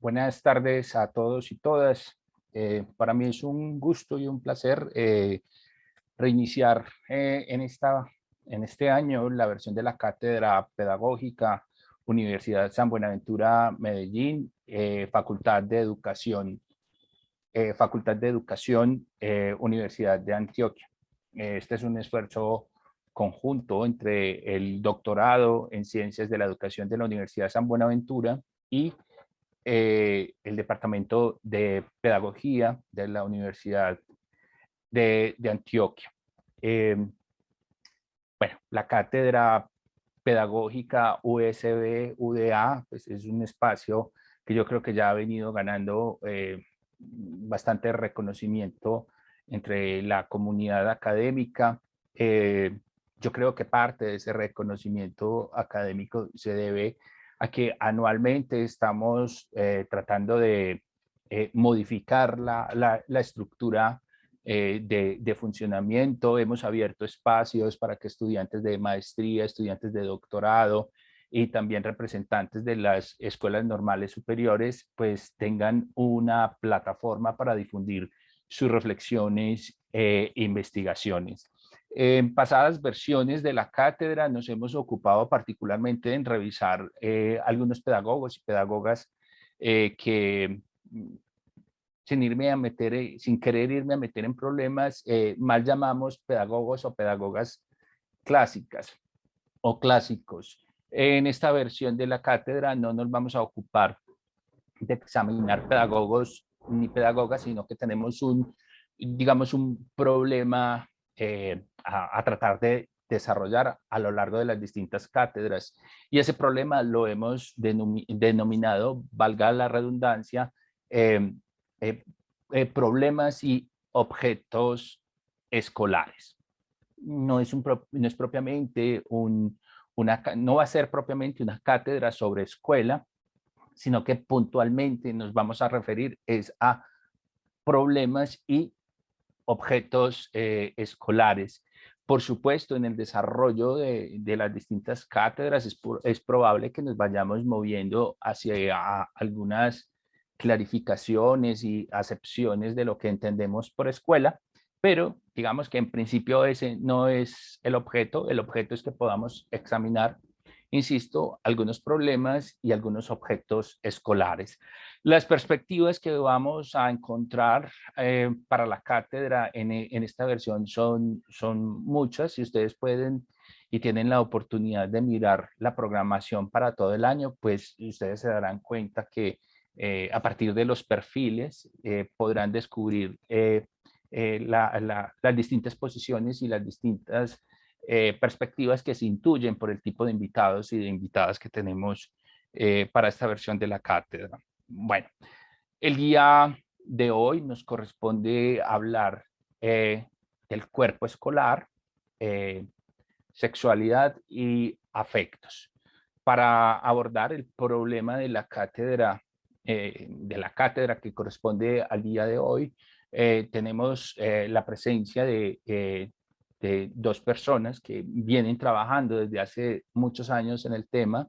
Buenas tardes a todos y todas. Para mí es un gusto y un placer reiniciar en este año la versión de la Cátedra Pedagógica Universidad San Buenaventura Medellín, Facultad de Educación, Universidad de Antioquia. Este es un esfuerzo conjunto entre el doctorado en Ciencias de la Educación de la Universidad San Buenaventura y el Departamento de Pedagogía de la Universidad de Antioquia. Eh, bueno, la cátedra pedagógica USB-UDA pues es un espacio que yo creo que ya ha venido ganando bastante reconocimiento entre la comunidad académica. Yo creo que parte de ese reconocimiento académico se debe a que anualmente estamos tratando de modificar la estructura de funcionamiento. Hemos abierto espacios para que estudiantes de maestría, estudiantes de doctorado y también representantes de las escuelas normales superiores, pues tengan una plataforma para difundir sus reflexiones e investigaciones. En pasadas versiones de la cátedra nos hemos ocupado particularmente en revisar algunos pedagogos y pedagogas que sin querer irme a meter en problemas, mal llamamos pedagogos o pedagogas clásicas o clásicos. En esta versión de la cátedra no nos vamos a ocupar de examinar pedagogos ni pedagogas, sino que tenemos digamos, un problema a tratar de desarrollar a lo largo de las distintas cátedras. Y ese problema lo hemos denominado, valga la redundancia, eh, eh, problemas y objetos escolares. No es propiamente no va a ser propiamente una cátedra sobre escuela, sino que puntualmente nos vamos a referir es a problemas y objetos escolares. Por supuesto, en el desarrollo de las distintas cátedras es probable que nos vayamos moviendo hacia algunas clarificaciones y acepciones de lo que entendemos por escuela, pero digamos que en principio ese no es el objeto es que podamos examinar, insisto, algunos problemas y algunos objetos escolares. Las perspectivas que vamos a encontrar para la cátedra en esta versión son muchas. Si ustedes pueden y tienen la oportunidad de mirar la programación para todo el año, pues ustedes se darán cuenta que a partir de los perfiles podrán descubrir las distintas posiciones y las distintas perspectivas que se intuyen por el tipo de invitados y de invitadas que tenemos para esta versión de la cátedra. Bueno, el día de hoy nos corresponde hablar del cuerpo escolar, eh, sexualidad y afectos. Para abordar el problema de la cátedra que corresponde al día de hoy, tenemos la presencia de dos personas que vienen trabajando desde hace muchos años en el tema.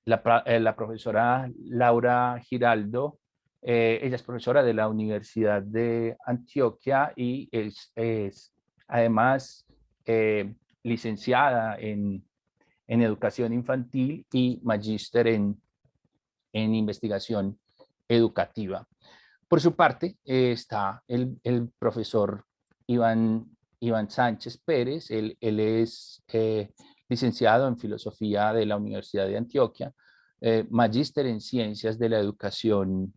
La profesora Laura Giraldo, ella es profesora de la Universidad de Antioquia y es además licenciada en educación infantil y magíster en investigación educativa. Por su parte, está el profesor Iván, Iván Sánchez Pérez. Él es licenciado en filosofía de la Universidad de Antioquia, magíster en ciencias de la educación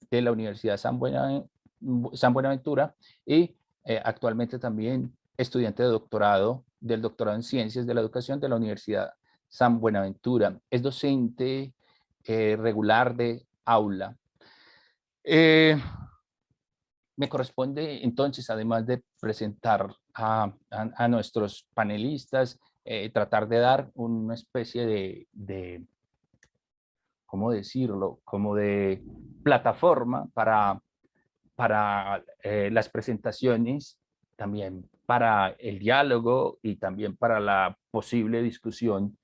de la Universidad San Buenaventura y actualmente también estudiante de doctorado del doctorado en ciencias de la educación de la Universidad San Buenaventura. Es docente regular de aula. Me corresponde entonces, además de presentar a nuestros panelistas, tratar de dar una especie ¿cómo decirlo? Como de plataforma para las presentaciones, también para el diálogo y también para la posible discusión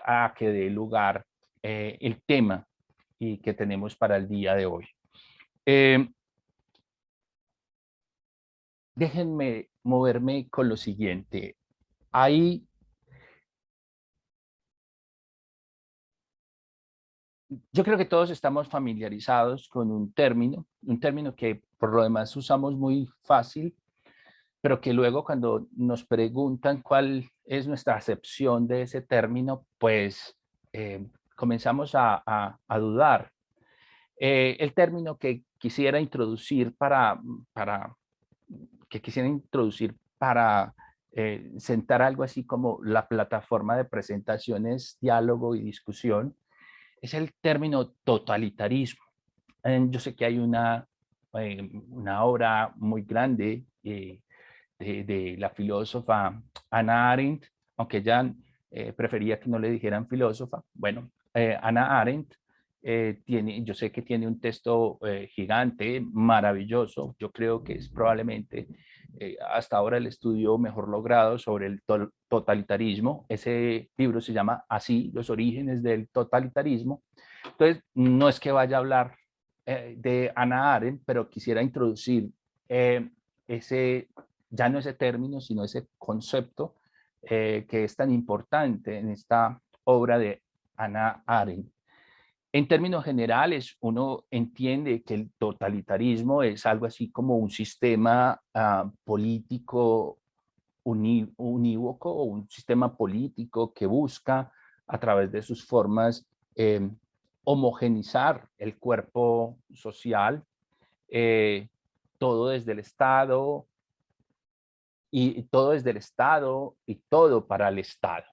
a que dé lugar el tema y que tenemos para el día de hoy. Déjenme moverme con lo siguiente. Yo creo que todos estamos familiarizados con un término que por lo demás usamos muy fácil, pero que luego cuando nos preguntan cuál es nuestra acepción de ese término, pues comenzamos a dudar. El término que quisiera introducir para sentar algo así como la plataforma de presentaciones, diálogo y discusión, es el término totalitarismo. Yo sé que hay una obra muy grande de la filósofa Hannah Arendt, aunque ella prefería que no le dijeran filósofa. Bueno, Hannah Arendt yo sé que tiene un texto gigante, maravilloso. Yo creo que es probablemente hasta ahora el estudio mejor logrado sobre el totalitarismo. Ese libro se llama así, Los orígenes del totalitarismo. Entonces, no es que vaya a hablar de Hannah Arendt, pero quisiera introducir ya no ese término, sino ese concepto que es tan importante en esta obra de Hannah Arendt. En términos generales, uno entiende que el totalitarismo es algo así como un sistema político unívoco o un sistema político que busca a través de sus formas homogenizar el cuerpo social, todo desde el Estado y todo desde el Estado y todo para el Estado.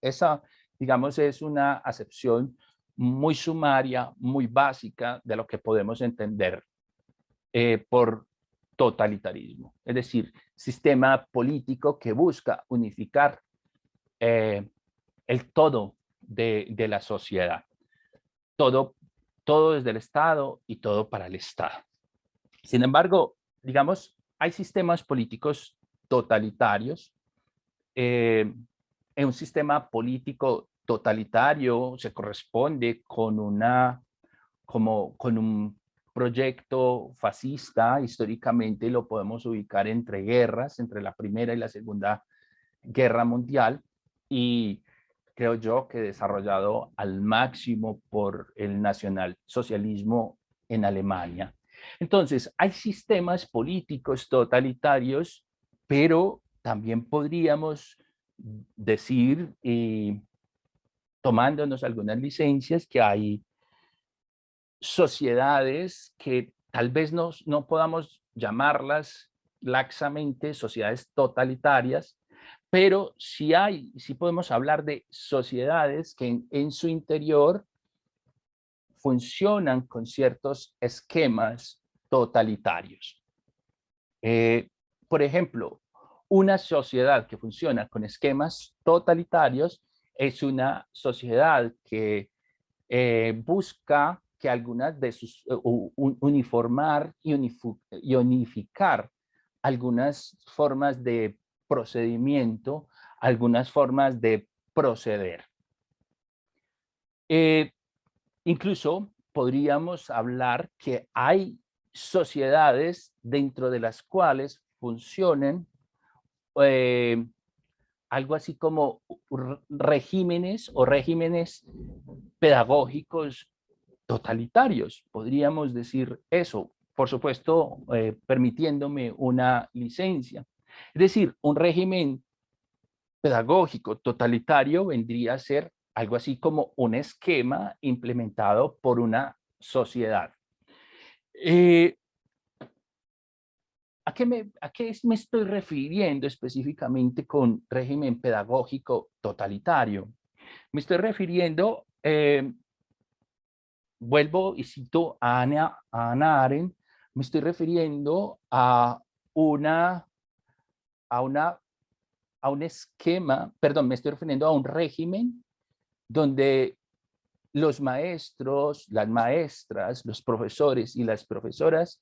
Esa, digamos, es una acepción muy sumaria, muy básica de lo que podemos entender por totalitarismo, es decir, sistema político que busca unificar el todo de la sociedad, todo, todo desde el Estado y todo para el Estado. Sin embargo, digamos, hay sistemas políticos totalitarios. En un sistema político totalitario se corresponde con un proyecto fascista. Históricamente lo podemos ubicar entre guerras, entre la Primera y la Segunda Guerra Mundial, y creo yo que desarrollado al máximo por el nacionalsocialismo en Alemania. Entonces, hay sistemas políticos totalitarios, pero también podríamos decir, tomándonos algunas licencias, que hay sociedades que tal vez no podamos llamarlas laxamente sociedades totalitarias, pero sí podemos hablar de sociedades que en su interior funcionan con ciertos esquemas totalitarios. Por ejemplo, una sociedad que funciona con esquemas totalitarios es una sociedad que busca que algunas de sus, uniformar y unificar algunas formas de procedimiento, algunas formas de proceder. Incluso podríamos hablar que hay sociedades dentro de las cuales funcionan algo así como regímenes o regímenes pedagógicos totalitarios, podríamos decir eso, por supuesto, permitiéndome una licencia. Es decir, un régimen pedagógico totalitario vendría a ser algo así como un esquema implementado por una sociedad. ¿A qué me estoy refiriendo específicamente con régimen pedagógico totalitario? Me estoy refiriendo, vuelvo y cito a Hannah Arendt, me estoy refiriendo a un esquema, perdón, me estoy refiriendo a un régimen donde los maestros, las maestras, los profesores y las profesoras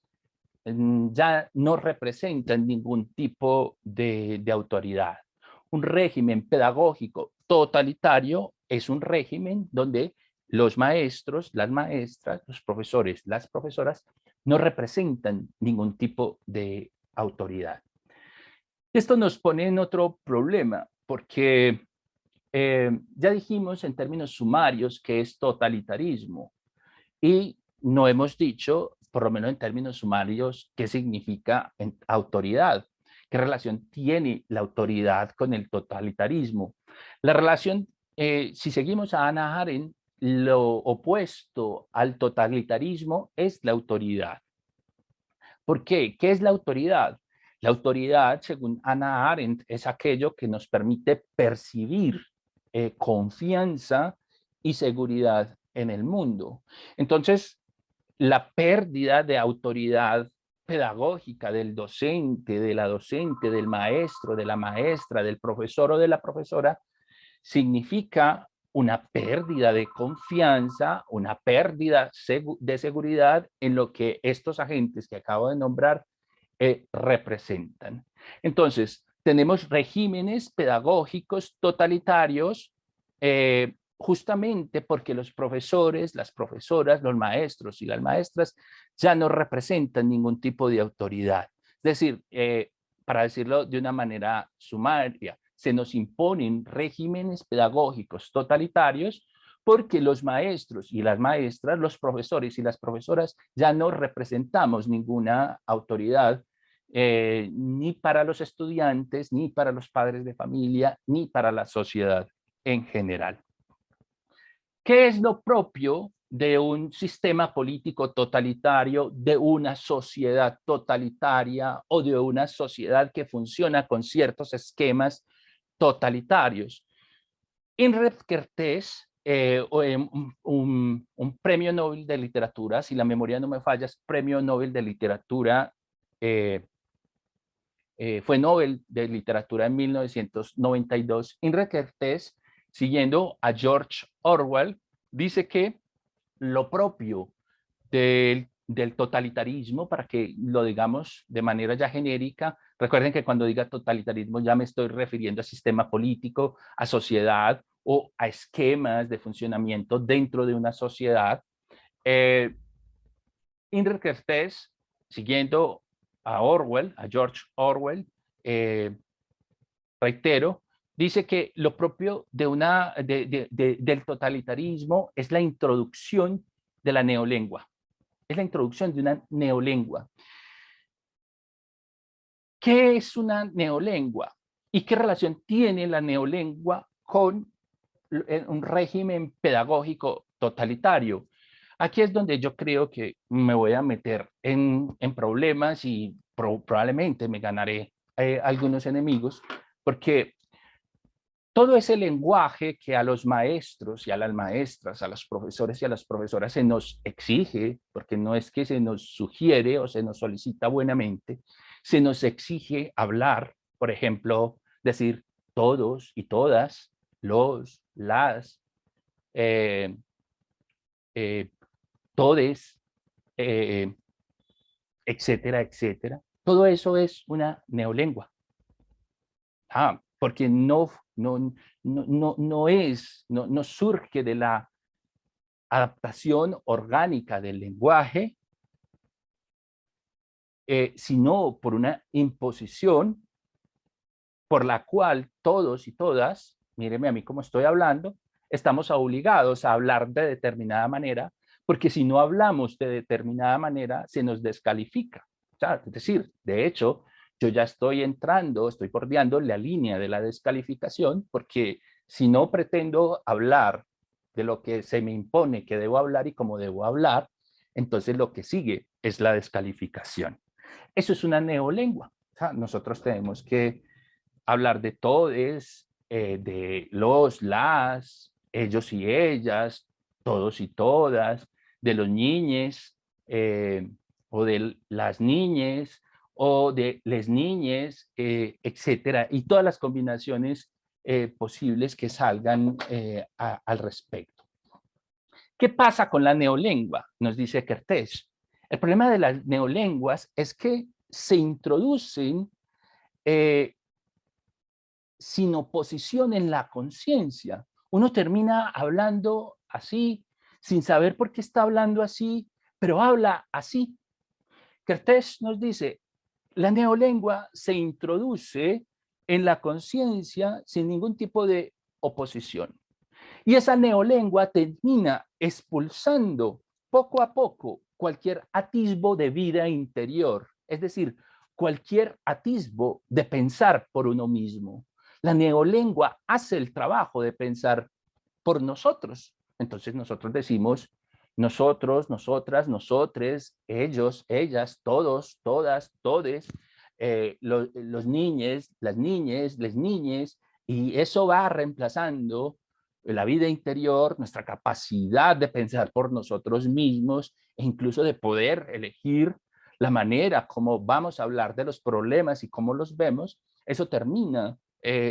ya no representan ningún tipo de autoridad. Un régimen pedagógico totalitario es un régimen donde los maestros, las maestras, los profesores, las profesoras, no representan ningún tipo de autoridad. Esto nos pone en otro problema, porque ya dijimos en términos sumarios que es totalitarismo y no hemos dicho, por lo menos en términos sumarios, qué significa autoridad, qué relación tiene la autoridad con el totalitarismo. La relación, si seguimos a Hannah Arendt, lo opuesto al totalitarismo es la autoridad. ¿Por qué? ¿Qué es la autoridad? La autoridad, según Hannah Arendt, es aquello que nos permite percibir confianza y seguridad en el mundo. Entonces, la pérdida de autoridad pedagógica del docente, de la docente, del maestro, de la maestra, del profesor o de la profesora, significa una pérdida de confianza, una pérdida de seguridad en lo que estos agentes que acabo de nombrar representan. Entonces, tenemos regímenes pedagógicos totalitarios justamente porque los profesores, las profesoras, los maestros y las maestras ya no representan ningún tipo de autoridad. Es decir, para decirlo de una manera sumaria, se nos imponen regímenes pedagógicos totalitarios porque los maestros y las maestras, los profesores y las profesoras ya no representamos ninguna autoridad ni para los estudiantes, ni para los padres de familia, ni para la sociedad en general. ¿Qué es lo propio de un sistema político totalitario, de una sociedad totalitaria o de una sociedad que funciona con ciertos esquemas totalitarios? Imre Kertész, un premio Nobel de literatura, si la memoria no me falla, es premio Nobel de literatura, fue Nobel de literatura en 1992. Imre Kertész, siguiendo a George Orwell, dice que lo propio del totalitarismo, para que lo digamos de manera ya genérica, recuerden que cuando diga totalitarismo ya me estoy refiriendo a sistema político, a sociedad o a esquemas de funcionamiento dentro de una sociedad. Imre Kertész, siguiendo a Orwell, a George Orwell, reitero, dice que lo propio del totalitarismo es la introducción de la neolengua. Es la introducción de una neolengua. ¿Qué es una neolengua? ¿Y qué relación tiene la neolengua con un régimen pedagógico totalitario? Aquí es donde yo creo que me voy a meter en problemas y probablemente me ganaré algunos enemigos, porque todo ese lenguaje que a los maestros y a las maestras, a los profesores y a las profesoras se nos exige, porque no es que se nos sugiere o se nos solicita buenamente, se nos exige hablar, por ejemplo, decir todos y todas, los, las, eh, eh, todes, eh, etcétera, etcétera. Todo eso es una neolengua. Porque no surge de la adaptación orgánica del lenguaje, sino por una imposición por la cual todos y todas, míreme a mí cómo estoy hablando, estamos obligados a hablar de determinada manera, porque si no hablamos de determinada manera, se nos descalifica. O sea, es decir, de hecho, yo ya estoy entrando, estoy bordeando la línea de la descalificación, porque si no pretendo hablar de lo que se me impone que debo hablar y cómo debo hablar, entonces lo que sigue es la descalificación. Eso es una neolengua. O sea, nosotros tenemos que hablar de todes, de los, las, ellos y ellas, todos y todas, de los niñes, o de las niñes, o de les niñes, etcétera, y todas las combinaciones posibles que salgan al respecto. ¿Qué pasa con la neolengua? Nos dice Kertész. El problema de las neolenguas es que se introducen sin oposición en la conciencia. Uno termina hablando así sin saber por qué está hablando así, pero habla así. Kertész nos dice, la neolengua se introduce en la conciencia sin ningún tipo de oposición. Y esa neolengua termina expulsando poco a poco cualquier atisbo de vida interior, es decir, cualquier atisbo de pensar por uno mismo. La neolengua hace el trabajo de pensar por nosotros. Entonces nosotros decimos nosotros, nosotras, nosotres, ellos, ellas, todos, todas, todes, los niñes, las niñes, les niñes, y eso va reemplazando la vida interior, nuestra capacidad de pensar por nosotros mismos e incluso de poder elegir la manera como vamos a hablar de los problemas y cómo los vemos. Eso termina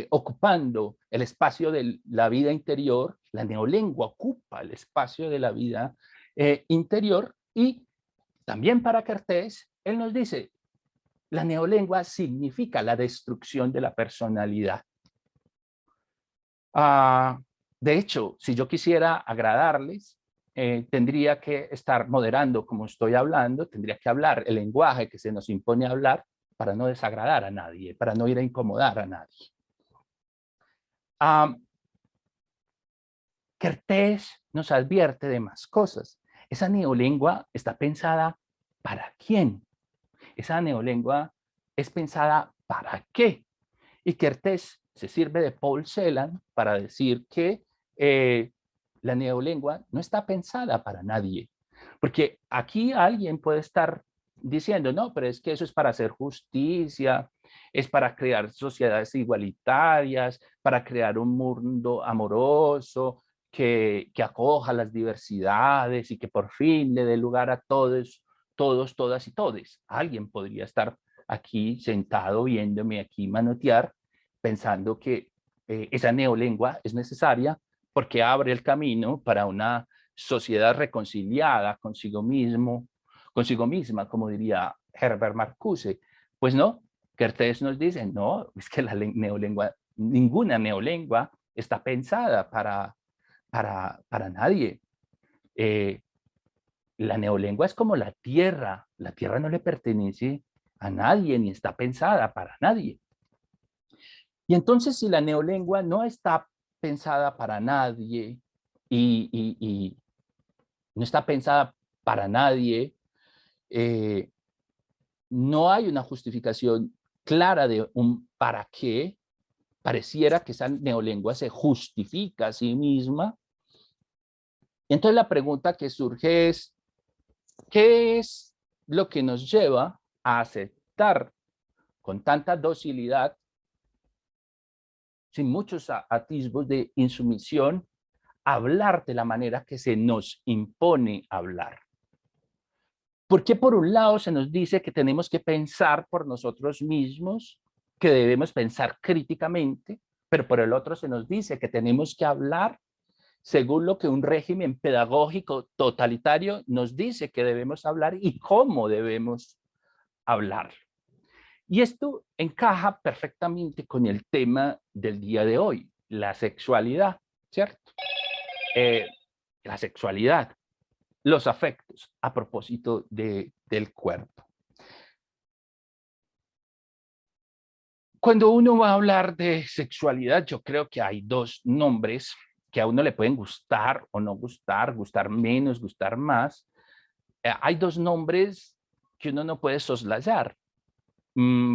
ocupando el espacio de la vida interior. La neolengua ocupa el espacio de la vida interior, y también para Kertész, él nos dice, la neolengua significa la destrucción de la personalidad. De hecho, si yo quisiera agradarles, tendría que estar moderando como estoy hablando, tendría que hablar el lenguaje que se nos impone hablar para no desagradar a nadie, para no ir a incomodar a nadie. Kertész nos advierte de más cosas. Esa neolengua está pensada ¿para quién? Esa neolengua es pensada ¿para qué? Y Kertész se sirve de Paul Celan para decir que la neolengua no está pensada para nadie. Porque aquí alguien puede estar diciendo, no, pero es que eso es para hacer justicia, es para crear sociedades igualitarias, para crear un mundo amoroso, que acoja las diversidades y que por fin le dé lugar a todos, todos, todas y todes. Alguien podría estar aquí sentado viéndome aquí manotear, pensando que esa neolengua es necesaria porque abre el camino para una sociedad reconciliada consigo mismo, consigo misma, como diría Herbert Marcuse. Pues no, Kertész nos dice, no, es que la neolengua, ninguna neolengua está pensada para nadie. La neolengua es como la tierra no le pertenece a nadie ni está pensada para nadie. Y entonces si la neolengua no está pensada para nadie y no está pensada para nadie, no hay una justificación clara de un para qué. Pareciera que esa neolengua se justifica a sí misma. Y entonces la pregunta que surge es, ¿qué es lo que nos lleva a aceptar con tanta docilidad, sin muchos atisbos de insumisión, hablar de la manera que se nos impone hablar? Porque por un lado se nos dice que tenemos que pensar por nosotros mismos, que debemos pensar críticamente, pero por el otro se nos dice que tenemos que hablar según lo que un régimen pedagógico totalitario nos dice que debemos hablar y cómo debemos hablar. Y esto encaja perfectamente con el tema del día de hoy, la sexualidad, ¿cierto? La sexualidad, los afectos, a propósito del cuerpo. Cuando uno va a hablar de sexualidad, yo creo que hay dos nombres que a uno le pueden gustar o no gustar, gustar menos, gustar más. Hay dos nombres que uno no puede soslayar,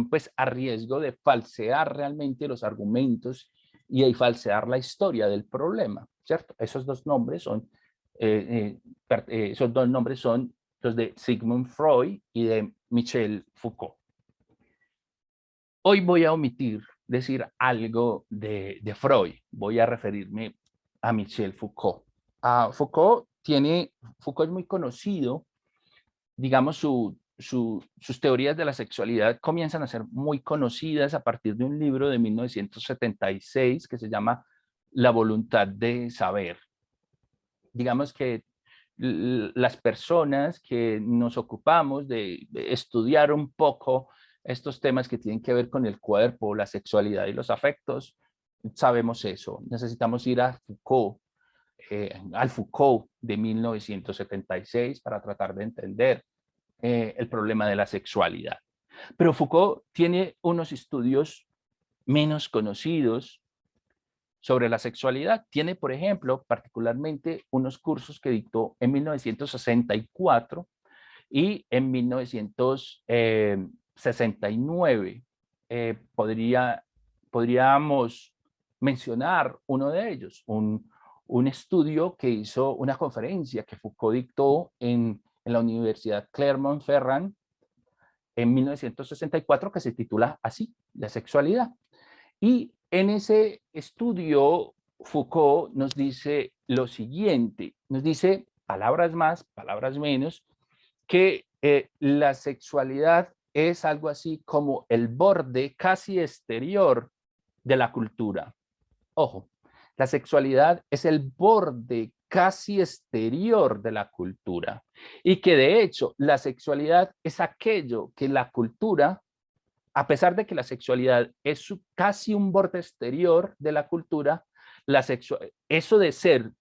pues a riesgo de falsear realmente los argumentos y de falsear la historia del problema, ¿cierto? Esos dos nombres son, esos dos nombres son los de Sigmund Freud y de Michel Foucault. Hoy voy a omitir decir algo de Freud, voy a referirme a Michel Foucault. Foucault es muy conocido, digamos, sus teorías de la sexualidad comienzan a ser muy conocidas a partir de un libro de 1976 que se llama La voluntad de saber. Digamos que las personas que nos ocupamos de estudiar un poco estos temas que tienen que ver con el cuerpo, la sexualidad y los afectos, sabemos eso. Necesitamos ir a Foucault al Foucault de 1976 para tratar de entender el problema de la sexualidad. Pero Foucault tiene unos estudios menos conocidos sobre la sexualidad. Tiene, por ejemplo, particularmente unos cursos que dictó en 1964 y en 1969. Podríamos mencionar uno de ellos, un estudio que hizo una conferencia que Foucault dictó en la Universidad Clermont-Ferrand en 1964 que se titula así, La sexualidad. Y en ese estudio Foucault nos dice lo siguiente, nos dice palabras más, palabras menos, que la sexualidad es algo así como el borde casi exterior de la cultura. Ojo, la sexualidad es el borde casi exterior de la cultura y que de hecho la sexualidad es aquello que la cultura, a pesar de que la sexualidad es casi un borde exterior de la cultura, eso de ser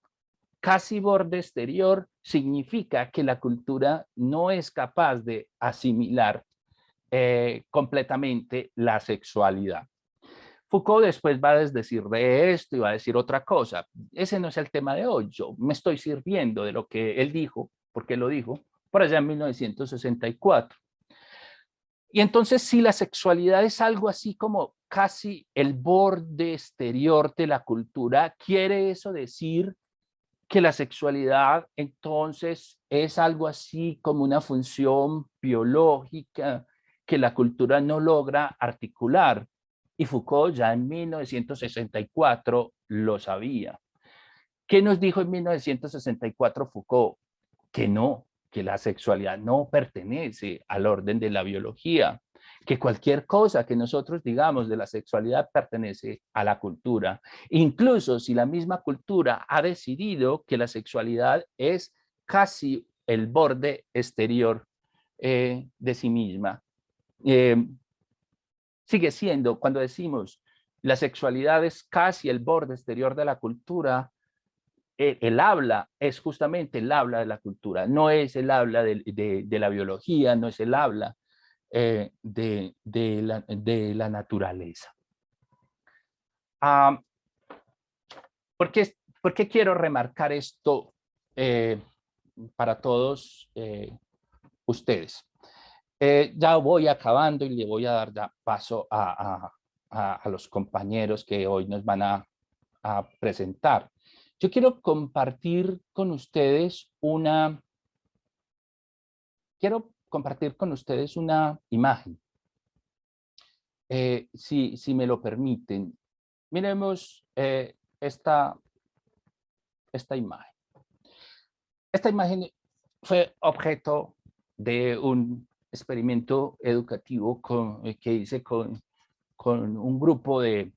casi borde exterior significa que la cultura no es capaz de asimilar completamente la sexualidad. Foucault después va a desdecir de esto y va a decir otra cosa. Ese no es el tema de hoy. Yo me estoy sirviendo de lo que él dijo, porque lo dijo, por allá en 1964. Y entonces, si la sexualidad es algo así como casi el borde exterior de la cultura, ¿quiere eso decir que la sexualidad entonces es algo así como una función biológica que la cultura no logra articular? Y Foucault ya en 1964 lo sabía. ¿Qué nos dijo en 1964 Foucault? Que no, que la sexualidad no pertenece al orden de la biología, que cualquier cosa que nosotros digamos de la sexualidad pertenece a la cultura. Incluso si la misma cultura ha decidido que la sexualidad es casi el borde exterior de sí misma. Sigue siendo, cuando decimos la sexualidad es casi el borde exterior de la cultura, el habla es justamente el habla de la cultura, no es el habla de la biología, no es el habla de la naturaleza. ¿Por qué quiero remarcar esto para todos ustedes? Ya voy acabando y le voy a dar ya paso a los compañeros que hoy nos van a presentar. Yo quiero compartir con ustedes una imagen. Si me lo permiten, miremos esta imagen. Esta imagen fue objeto de un experimento educativo que hice con un grupo de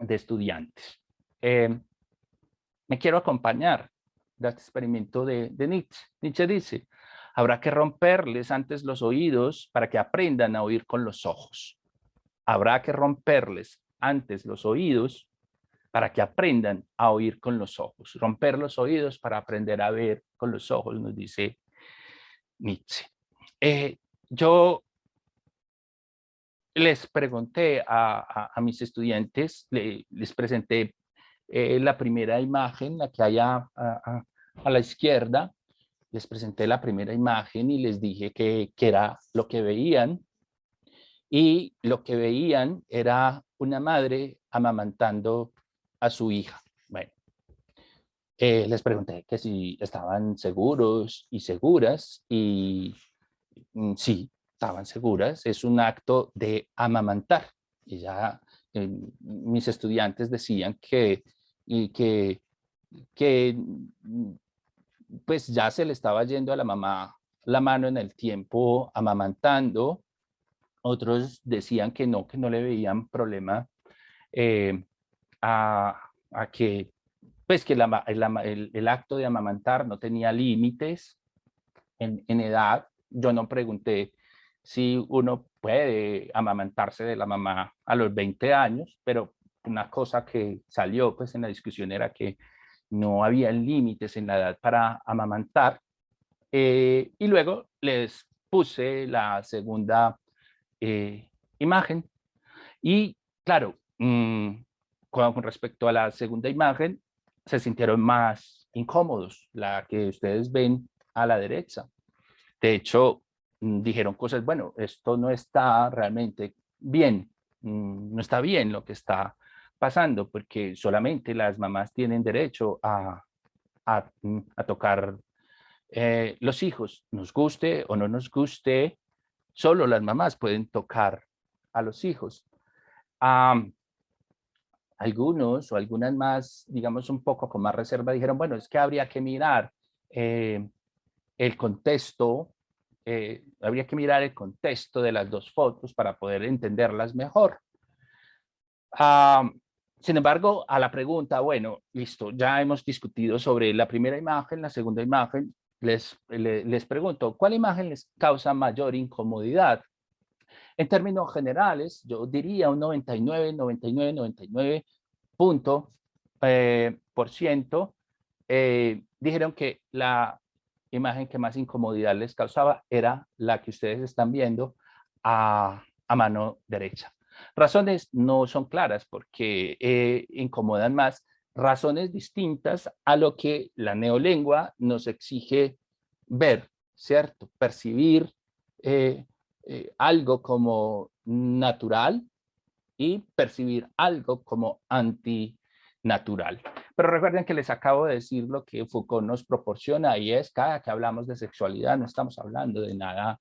estudiantes. Me quiero acompañar de este experimento de Nietzsche. Nietzsche dice, habrá que romperles antes los oídos para que aprendan a oír con los ojos. Habrá que romperles antes los oídos para que aprendan a oír con los ojos. Romper los oídos para aprender a ver con los ojos, nos dice Nietzsche. Yo les pregunté a mis estudiantes, les presenté la primera imagen, la que hay a la izquierda, les presenté la primera imagen y les dije que era lo que veían. Y lo que veían era una madre amamantando a su hija. Bueno, les pregunté que si estaban seguros y seguras y sí, estaban seguras. Es un acto de amamantar. Y ya mis estudiantes decían que pues ya se le estaba yendo a la mamá la mano en el tiempo amamantando. Otros decían que no le veían problema a que, pues que el acto de amamantar no tenía límites en edad. Yo no pregunté si uno puede amamantarse de la mamá a los 20 años, pero una cosa que salió pues en la discusión era que no había límites en la edad para amamantar. Y luego les puse la segunda imagen. Y claro, con respecto a la segunda imagen, se sintieron más incómodos, la que ustedes ven a la derecha. De hecho, dijeron cosas, bueno, esto no está realmente bien, no está bien lo que está pasando, porque solamente las mamás tienen derecho a tocar los hijos, nos guste o no nos guste, solo las mamás pueden tocar a los hijos. Algunos o algunas más, digamos, un poco con más reserva, dijeron, bueno, es que habría que mirar el contexto, habría que mirar el contexto de las dos fotos para poder entenderlas mejor. Sin embargo, a la pregunta, bueno, listo, ya hemos discutido sobre la primera imagen, la segunda imagen, les pregunto, ¿cuál imagen les causa mayor incomodidad? En términos generales, yo diría un 99 por ciento dijeron que la imagen que más incomodidad les causaba era la que ustedes están viendo a mano derecha. Razones no son claras porque incomodan más, razones distintas a lo que la neolengua nos exige ver, ¿cierto? Percibir algo como natural y percibir algo como antinatural. Pero recuerden que les acabo de decir lo que Foucault nos proporciona y es cada que hablamos de sexualidad no estamos hablando de nada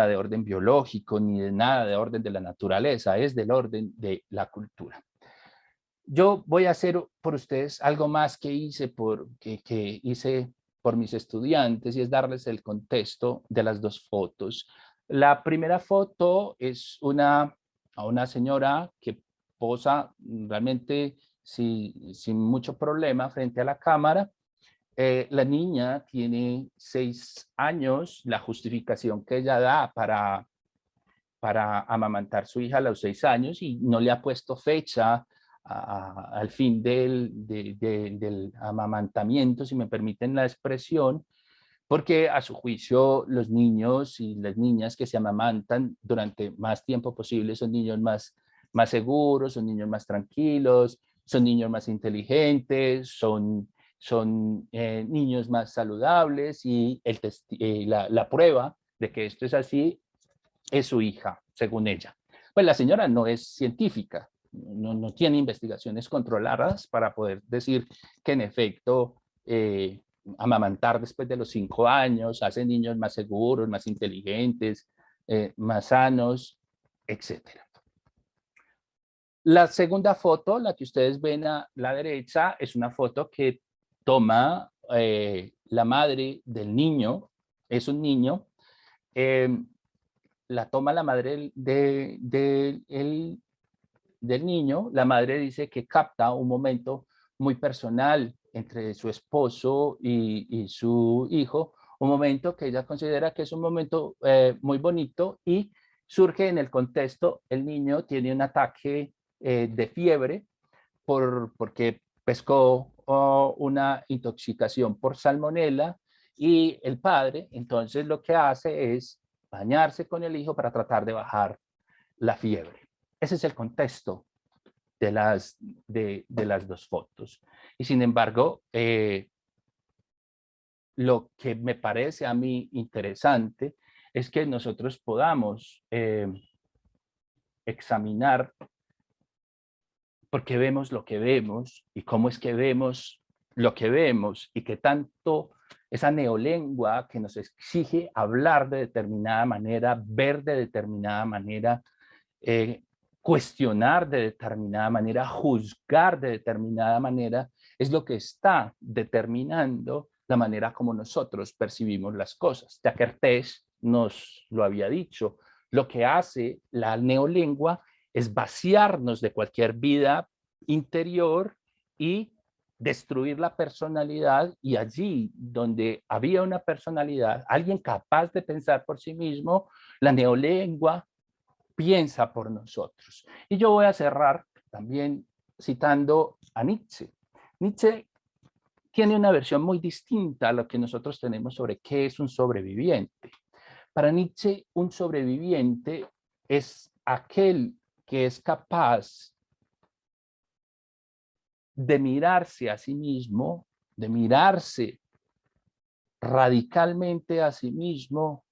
de orden biológico ni de nada de orden de la naturaleza, es del orden de la cultura. Yo voy a hacer por ustedes algo más que hice por mis estudiantes y es darles el contexto de las dos fotos. La primera foto es a una señora que posa realmente sin mucho problema frente a la cámara. La niña tiene 6 años, la justificación que ella da para amamantar a su hija a los 6 años y no le ha puesto fecha al fin del amamantamiento, si me permiten la expresión, porque a su juicio los niños y las niñas que se amamantan durante más tiempo posible son niños más seguros, son niños más tranquilos, son niños más inteligentes, son niños más saludables y la prueba de que esto es así es su hija, según ella. Pues la señora no es científica, no tiene investigaciones controladas para poder decir que en efecto amamantar después de los 5 años hace niños más seguros, más inteligentes, más sanos, etc. La segunda foto, la que ustedes ven a la derecha, es una foto que toma la madre del niño, es un niño, la toma la madre del niño, la madre dice que capta un momento muy personal entre su esposo y su hijo, un momento que ella considera que es un momento muy bonito y surge en el contexto, el niño tiene un ataque de fiebre porque pescó una intoxicación por salmonela y el padre entonces lo que hace es bañarse con el hijo para tratar de bajar la fiebre. Ese es el contexto de las dos fotos. Y sin embargo, lo que me parece a mí interesante es que nosotros podamos examinar por qué vemos lo que vemos y cómo es que vemos lo que vemos y qué tanto esa neolengua que nos exige hablar de determinada manera, ver de determinada manera, cuestionar de determinada manera, juzgar de determinada manera, es lo que está determinando la manera como nosotros percibimos las cosas. Jacques Artés nos lo había dicho, lo que hace la neolengua es vaciarnos de cualquier vida interior y destruir la personalidad, y allí donde había una personalidad, alguien capaz de pensar por sí mismo, la neolengua piensa por nosotros. Y yo voy a cerrar también citando a Nietzsche. Nietzsche tiene una versión muy distinta a lo que nosotros tenemos sobre qué es un sobreviviente. Para Nietzsche, un sobreviviente es aquel que es capaz de mirarse a sí mismo, de mirarse radicalmente a sí mismo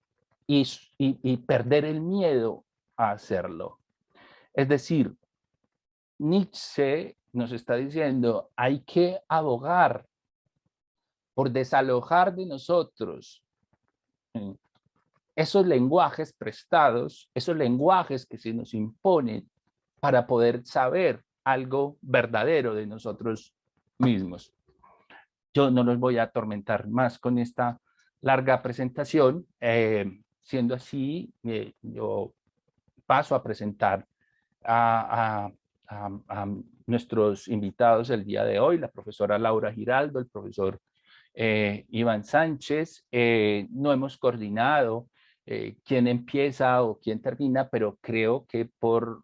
y perder el miedo a hacerlo. Es decir, Nietzsche nos está diciendo, hay que abogar por desalojar de nosotros esos lenguajes prestados, esos lenguajes que se nos imponen para poder saber algo verdadero de nosotros mismos. Yo no los voy a atormentar más con esta larga presentación. Siendo así, yo paso a presentar a nuestros invitados el día de hoy, la profesora Laura Giraldo, el profesor Iván Sánchez. No hemos coordinado quién empieza o quién termina, pero creo que por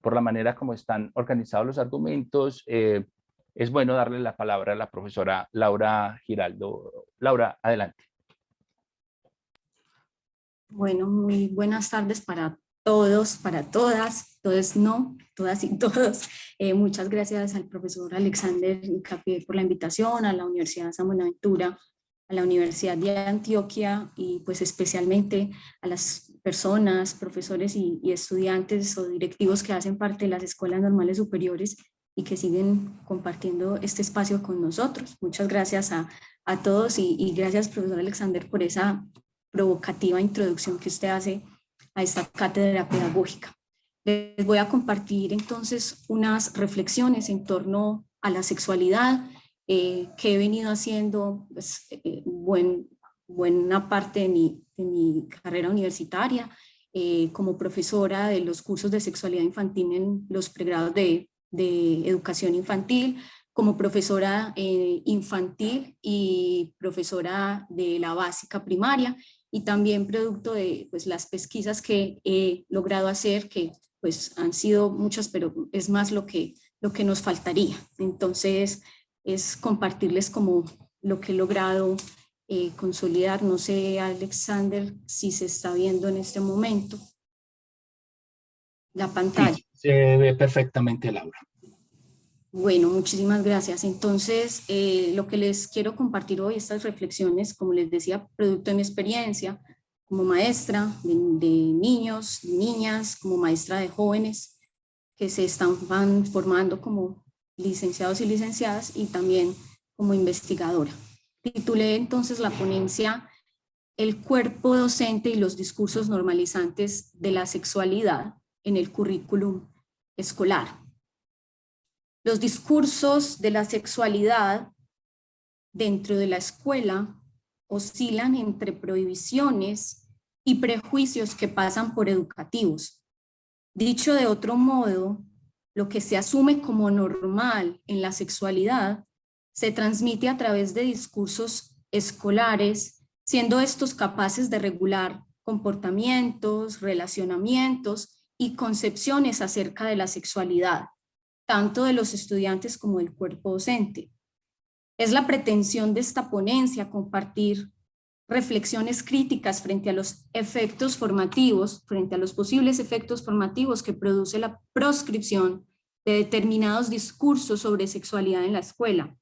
la manera como están organizados los argumentos, es bueno darle la palabra a la profesora Laura Giraldo. Laura, adelante. Bueno, muy buenas tardes para todos, para todas, todos no, todas y todos. Muchas gracias al profesor Alexander Capié por la invitación, a la Universidad San Buenaventura, a la Universidad de Antioquia y pues especialmente a las personas, profesores y estudiantes o directivos que hacen parte de las escuelas normales superiores y que siguen compartiendo este espacio con nosotros. Muchas gracias a todos y gracias, profesor Alexander, por esa provocativa introducción que usted hace a esta cátedra pedagógica. Les voy a compartir entonces unas reflexiones en torno a la sexualidad que he venido haciendo pues, buena parte de mi carrera universitaria como profesora de los cursos de sexualidad infantil en los pregrados de educación infantil, como profesora infantil y profesora de la básica primaria, y también producto de pues, las pesquisas que he logrado hacer, que pues han sido muchas, pero es más lo que nos faltaría. Entonces es compartirles como lo que he logrado consolidar. No sé, Alexander, si se está viendo en este momento la pantalla. Sí, se ve perfectamente, Laura. Bueno, muchísimas gracias. Entonces, lo que les quiero compartir hoy, estas reflexiones, como les decía, producto de mi experiencia como maestra de niños, niñas, como maestra de jóvenes que van formando como licenciados y licenciadas y también como investigadora. Titulé entonces la ponencia El cuerpo docente y los discursos normalizantes de la sexualidad en el currículum escolar. Los discursos de la sexualidad dentro de la escuela oscilan entre prohibiciones y prejuicios que pasan por educativos. Dicho de otro modo, lo que se asume como normal en la sexualidad se transmite a través de discursos escolares, siendo estos capaces de regular comportamientos, relacionamientos y concepciones acerca de la sexualidad, tanto de los estudiantes como del cuerpo docente. Es la pretensión de esta ponencia compartir reflexiones críticas frente a los efectos formativos, frente a los posibles efectos formativos que produce la proscripción de determinados discursos sobre sexualidad en la escuela.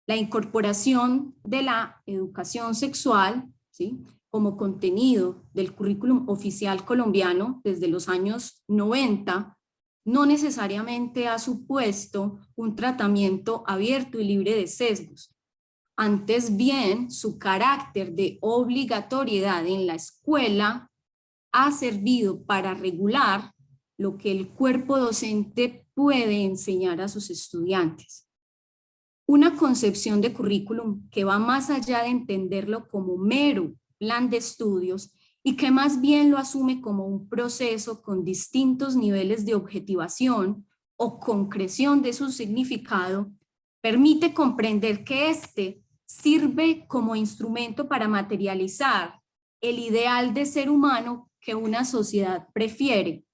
La incorporación de la educación sexual, ¿sí?, como contenido del currículum oficial colombiano desde los años 90, no necesariamente ha supuesto un tratamiento abierto y libre de sesgos. Antes bien, su carácter de obligatoriedad en la escuela ha servido para regular lo que el cuerpo docente puede enseñar a sus estudiantes. Una concepción de currículum que va más allá de entenderlo como mero plan de estudios y que más bien lo asume como un proceso con distintos niveles de objetivación o concreción de su significado, permite comprender que este sirve como instrumento para materializar el ideal de ser humano que una sociedad prefiere,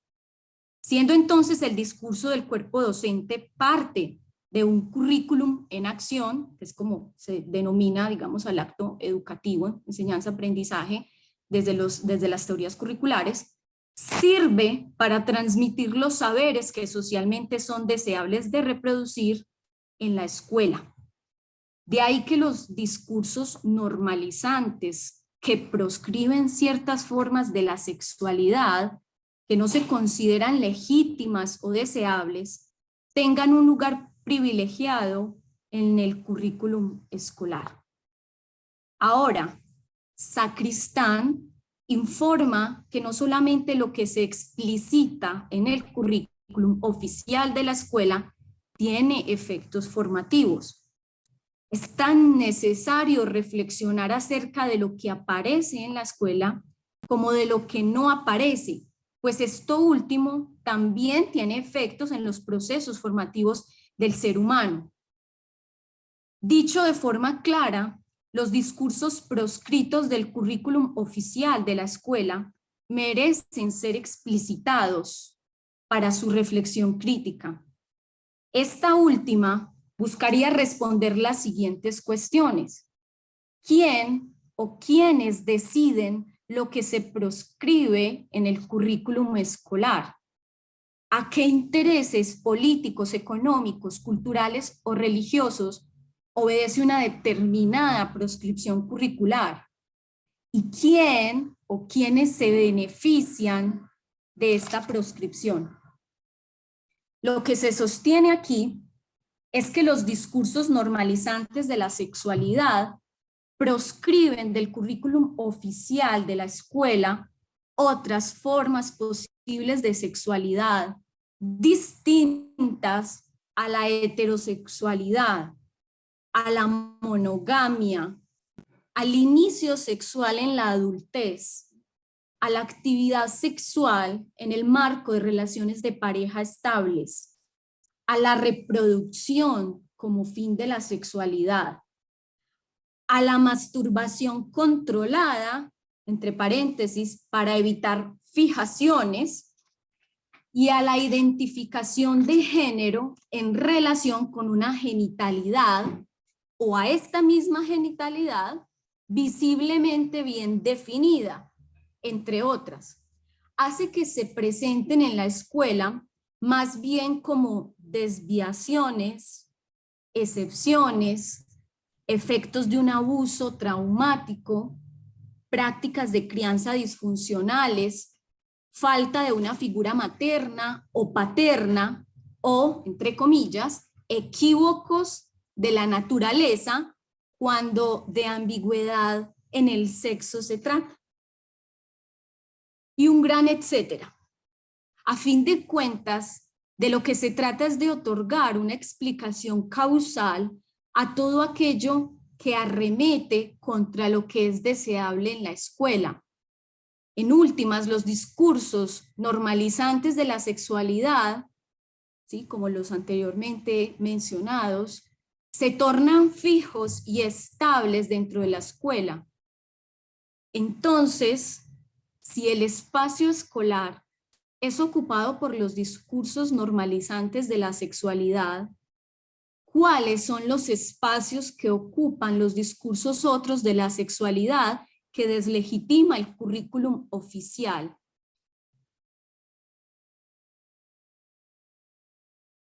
siendo entonces el discurso del cuerpo docente parte de un currículum en acción, que es como se denomina, digamos, al acto educativo, enseñanza-aprendizaje, desde las teorías curriculares, sirve para transmitir los saberes que socialmente son deseables de reproducir en la escuela. De ahí que los discursos normalizantes que proscriben ciertas formas de la sexualidad que no se consideran legítimas o deseables tengan un lugar privilegiado en el currículum escolar. Ahora, Sacristán informa que no solamente lo que se explicita en el currículum oficial de la escuela tiene efectos formativos. Es tan necesario reflexionar acerca de lo que aparece en la escuela como de lo que no aparece, pues esto último también tiene efectos en los procesos formativos del ser humano. Dicho de forma clara, los discursos proscritos del currículum oficial de la escuela merecen ser explicitados para su reflexión crítica. Esta última buscaría responder las siguientes cuestiones. ¿Quién o quiénes deciden lo que se proscribe en el currículum escolar? ¿A qué intereses políticos, económicos, culturales o religiosos obedece una determinada proscripción curricular? ¿Y quién o quiénes se benefician de esta proscripción? Lo que se sostiene aquí es que los discursos normalizantes de la sexualidad proscriben del currículum oficial de la escuela otras formas posibles de sexualidad distintas a la heterosexualidad, a la monogamia, al inicio sexual en la adultez, a la actividad sexual en el marco de relaciones de pareja estables, a la reproducción como fin de la sexualidad, a la masturbación controlada, entre paréntesis, para evitar fijaciones, y a la identificación de género en relación con una genitalidad o a esta misma genitalidad visiblemente bien definida, entre otras, hace que se presenten en la escuela más bien como desviaciones, excepciones, efectos de un abuso traumático, prácticas de crianza disfuncionales, falta de una figura materna o paterna o, entre comillas, equívocos de la naturaleza cuando de ambigüedad en el sexo se trata. Y un gran etcétera. A fin de cuentas, de lo que se trata es de otorgar una explicación causal a todo aquello que arremete contra lo que es deseable en la escuela. En últimas, los discursos normalizantes de la sexualidad, ¿sí?, como los anteriormente mencionados, se tornan fijos y estables dentro de la escuela. Entonces, si el espacio escolar es ocupado por los discursos normalizantes de la sexualidad, ¿cuáles son los espacios que ocupan los discursos otros de la sexualidad que deslegitima el currículum oficial?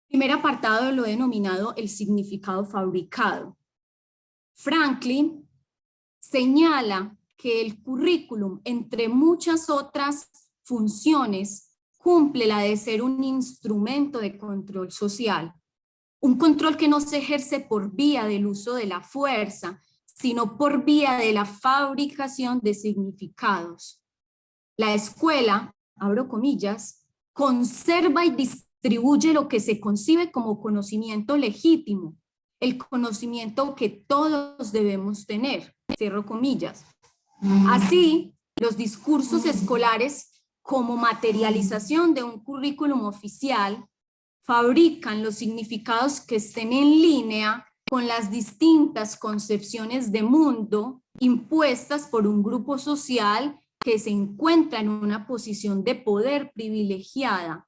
Primer apartado lo he denominado el significado fabricado. Franklin señala que el currículum, entre muchas otras funciones, cumple la de ser un instrumento de control social. Un control que no se ejerce por vía del uso de la fuerza, sino por vía de la fabricación de significados. La escuela, abro comillas, conserva y distribuye lo que se concibe como conocimiento legítimo, el conocimiento que todos debemos tener, cierro comillas. Así, los discursos escolares, como materialización de un currículum oficial, fabrican los significados que estén en línea con las distintas concepciones de mundo impuestas por un grupo social que se encuentra en una posición de poder privilegiada.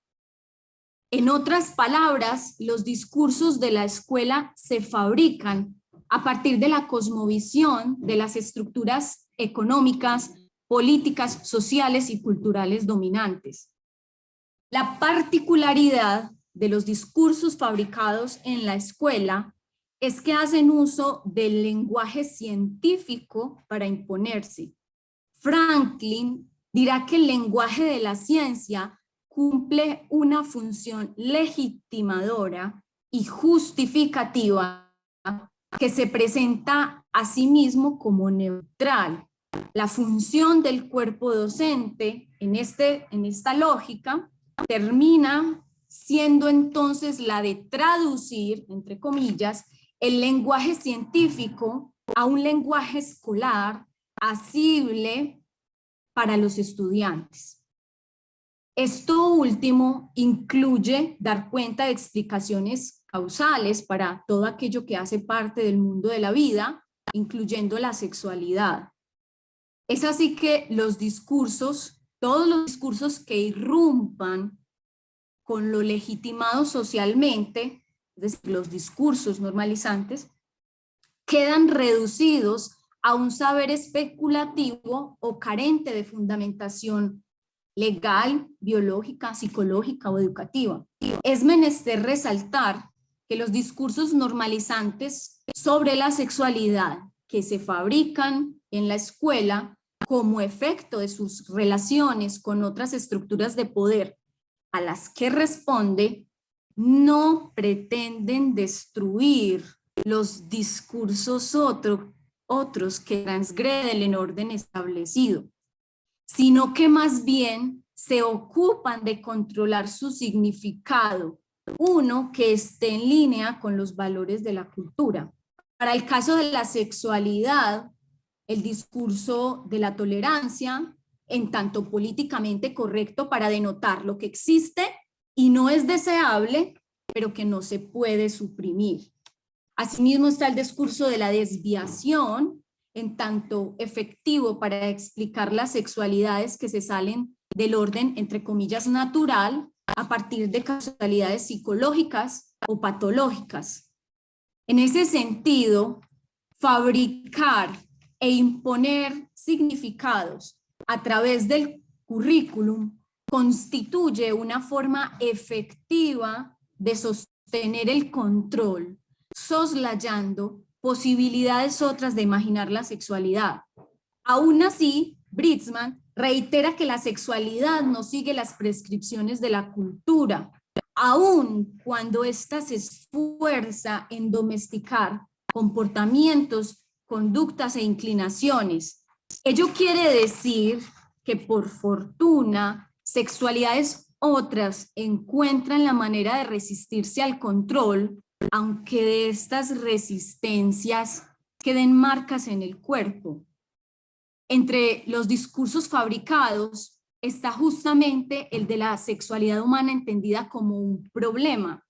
En otras palabras, los discursos de la escuela se fabrican a partir de la cosmovisión de las estructuras económicas, políticas, sociales y culturales dominantes. La particularidad de los discursos fabricados en la escuela es que hacen uso del lenguaje científico para imponerse. Franklin dirá que el lenguaje de la ciencia cumple una función legitimadora y justificativa que se presenta a sí mismo como neutral. La función del cuerpo docente en esta lógica termina siendo entonces la de traducir, entre comillas, el lenguaje científico a un lenguaje escolar asible para los estudiantes. Esto último incluye dar cuenta de explicaciones causales para todo aquello que hace parte del mundo de la vida, incluyendo la sexualidad. Es así que los discursos, todos los discursos que irrumpan con lo legitimado socialmente, es decir, los discursos normalizantes, quedan reducidos a un saber especulativo o carente de fundamentación legal, biológica, psicológica o educativa. Es menester resaltar que los discursos normalizantes sobre la sexualidad que se fabrican en la escuela como efecto de sus relaciones con otras estructuras de poder a las que responde, no pretenden destruir los discursos otros que transgreden el orden establecido, sino que más bien se ocupan de controlar su significado, uno que esté en línea con los valores de la cultura. Para el caso de la sexualidad, el discurso de la tolerancia, en tanto políticamente correcto para denotar lo que existe y no es deseable, pero que no se puede suprimir. Asimismo está el discurso de la desviación, en tanto efectivo para explicar las sexualidades que se salen del orden, entre comillas, natural, a partir de causalidades psicológicas o patológicas. En ese sentido, fabricar e imponer significados a través del currículum constituye una forma efectiva de sostener el control, soslayando posibilidades otras de imaginar la sexualidad. Aún así, Britzman reitera que la sexualidad no sigue las prescripciones de la cultura, aun cuando ésta se esfuerza en domesticar comportamientos, conductas e inclinaciones. Ello quiere decir que por fortuna, sexualidades otras encuentran la manera de resistirse al control, aunque de estas resistencias queden marcas en el cuerpo. Entre los discursos fabricados está justamente el de la sexualidad humana entendida como un problema.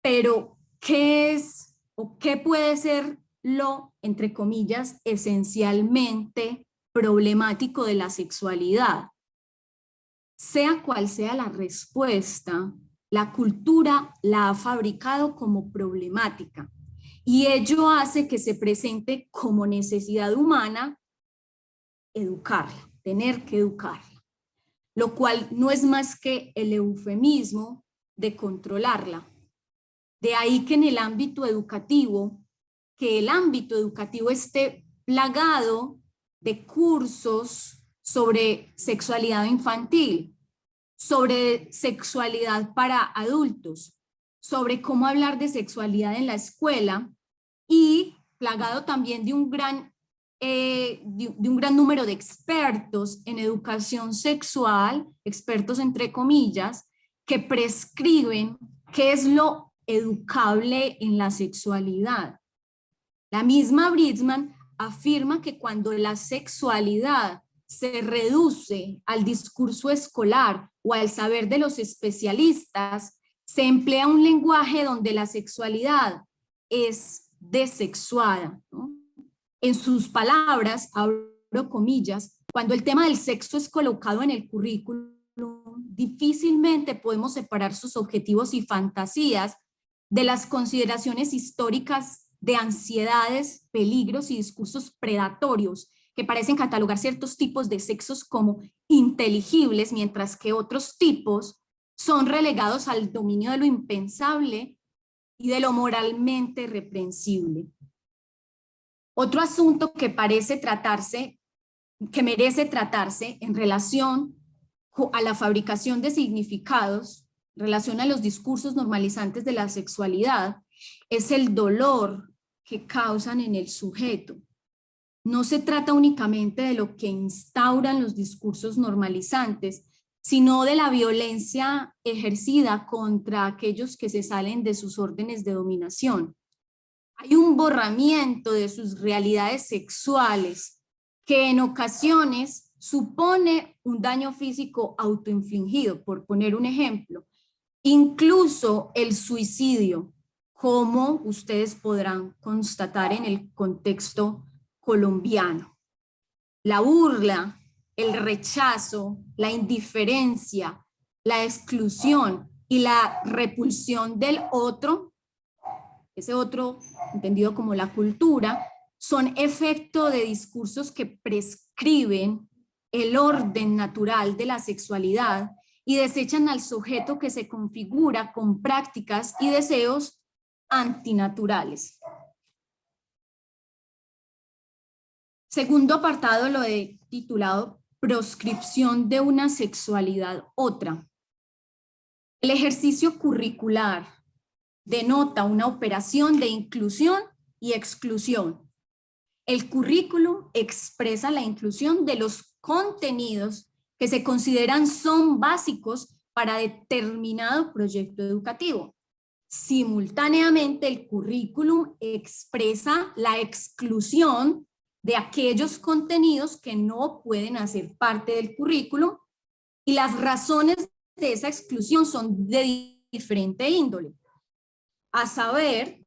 Pero, ¿qué es o qué puede ser lo, entre comillas, esencialmente problemático de la sexualidad? Sea cual sea la respuesta, la cultura la ha fabricado como problemática y ello hace que se presente como necesidad humana educarla, tener que educarla, lo cual no es más que el eufemismo de controlarla. De ahí que en el ámbito educativo, que el ámbito educativo esté plagado de cursos sobre sexualidad infantil, sobre sexualidad para adultos, sobre cómo hablar de sexualidad en la escuela y plagado también de un gran número de expertos en educación sexual, expertos entre comillas, que prescriben qué es lo educable en la sexualidad. La misma Britzman afirma que cuando la sexualidad se reduce al discurso escolar o al saber de los especialistas, se emplea un lenguaje donde la sexualidad es desexuada, ¿no? En sus palabras, abro comillas, cuando el tema del sexo es colocado en el currículum difícilmente podemos separar sus objetivos y fantasías de las consideraciones históricas de ansiedades, peligros y discursos predatorios que parecen catalogar ciertos tipos de sexos como inteligibles, mientras que otros tipos son relegados al dominio de lo impensable y de lo moralmente reprensible. Otro asunto que merece tratarse en relación a la fabricación de significados, en relación a los discursos normalizantes de la sexualidad, es el dolor que causan en el sujeto. No se trata únicamente de lo que instauran los discursos normalizantes, sino de la violencia ejercida contra aquellos que se salen de sus órdenes de dominación. Hay un borramiento de sus realidades sexuales que en ocasiones supone un daño físico autoinfligido, por poner un ejemplo. Incluso el suicidio, como ustedes podrán constatar en el contexto colombiano. La burla, el rechazo, la indiferencia, la exclusión y la repulsión del otro, ese otro entendido como la cultura, son efecto de discursos que prescriben el orden natural de la sexualidad y desechan al sujeto que se configura con prácticas y deseos antinaturales. Segundo apartado lo he titulado Proscripción de una sexualidad otra. El ejercicio curricular denota una operación de inclusión y exclusión. El currículum expresa la inclusión de los contenidos que se consideran son básicos para determinado proyecto educativo. Simultáneamente, el currículum expresa la exclusión de aquellos contenidos que no pueden hacer parte del currículum, y las razones de esa exclusión son de diferente índole, a saber,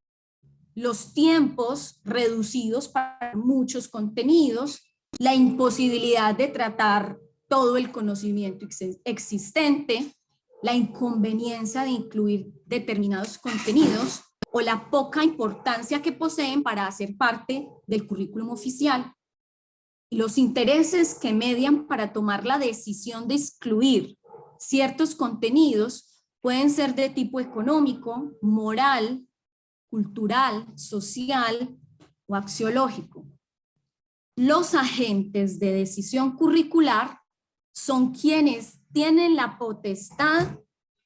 los tiempos reducidos para muchos contenidos, la imposibilidad de tratar todo el conocimiento existente, la inconveniencia de incluir determinados contenidos o la poca importancia que poseen para hacer parte del currículum oficial, y los intereses que median para tomar la decisión de excluir ciertos contenidos pueden ser de tipo económico, moral, cultural, social o axiológico. Los agentes de decisión curricular son quienes tienen la potestad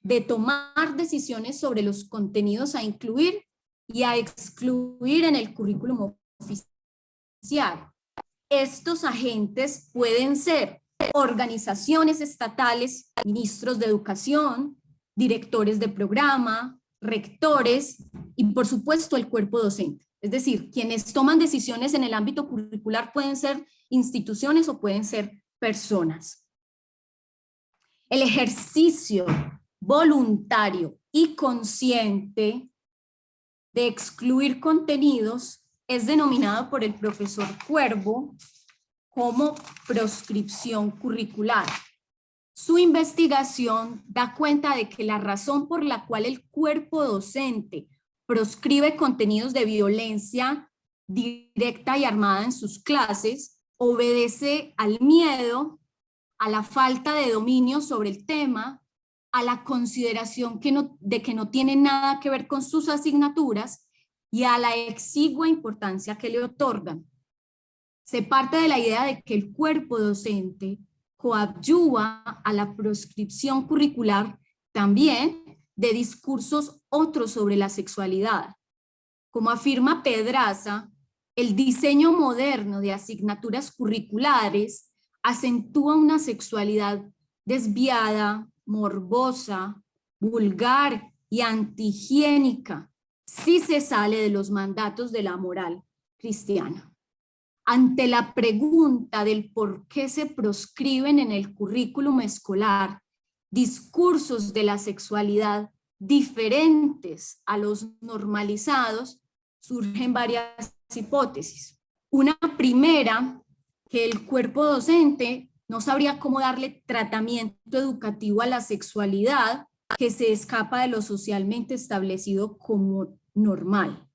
de tomar decisiones sobre los contenidos a incluir y a excluir en el currículum oficial. Estos agentes pueden ser organizaciones estatales, ministros de educación, directores de programa, rectores y por supuesto el cuerpo docente. Es decir, quienes toman decisiones en el ámbito curricular pueden ser instituciones o pueden ser personas. El ejercicio voluntario y consciente de excluir contenidos es denominado por el profesor Cuervo como proscripción curricular. Su investigación da cuenta de que la razón por la cual el cuerpo docente proscribe contenidos de violencia directa y armada en sus clases obedece al miedo, a la falta de dominio sobre el tema, a la consideración de que no tiene nada que ver con sus asignaturas y a la exigua importancia que le otorgan. Se parte de la idea de que el cuerpo docente coadyuva a la proscripción curricular también de discursos otros sobre la sexualidad. Como afirma Pedraza, el diseño moderno de asignaturas curriculares acentúa una sexualidad desviada, morbosa, vulgar y antihigiénica si se sale de los mandatos de la moral cristiana. Ante la pregunta del por qué se proscriben en el currículum escolar discursos de la sexualidad diferentes a los normalizados, surgen varias hipótesis. Una primera, que el cuerpo docente no sabría cómo darle tratamiento educativo a la sexualidad que se escapa de lo socialmente establecido como normal.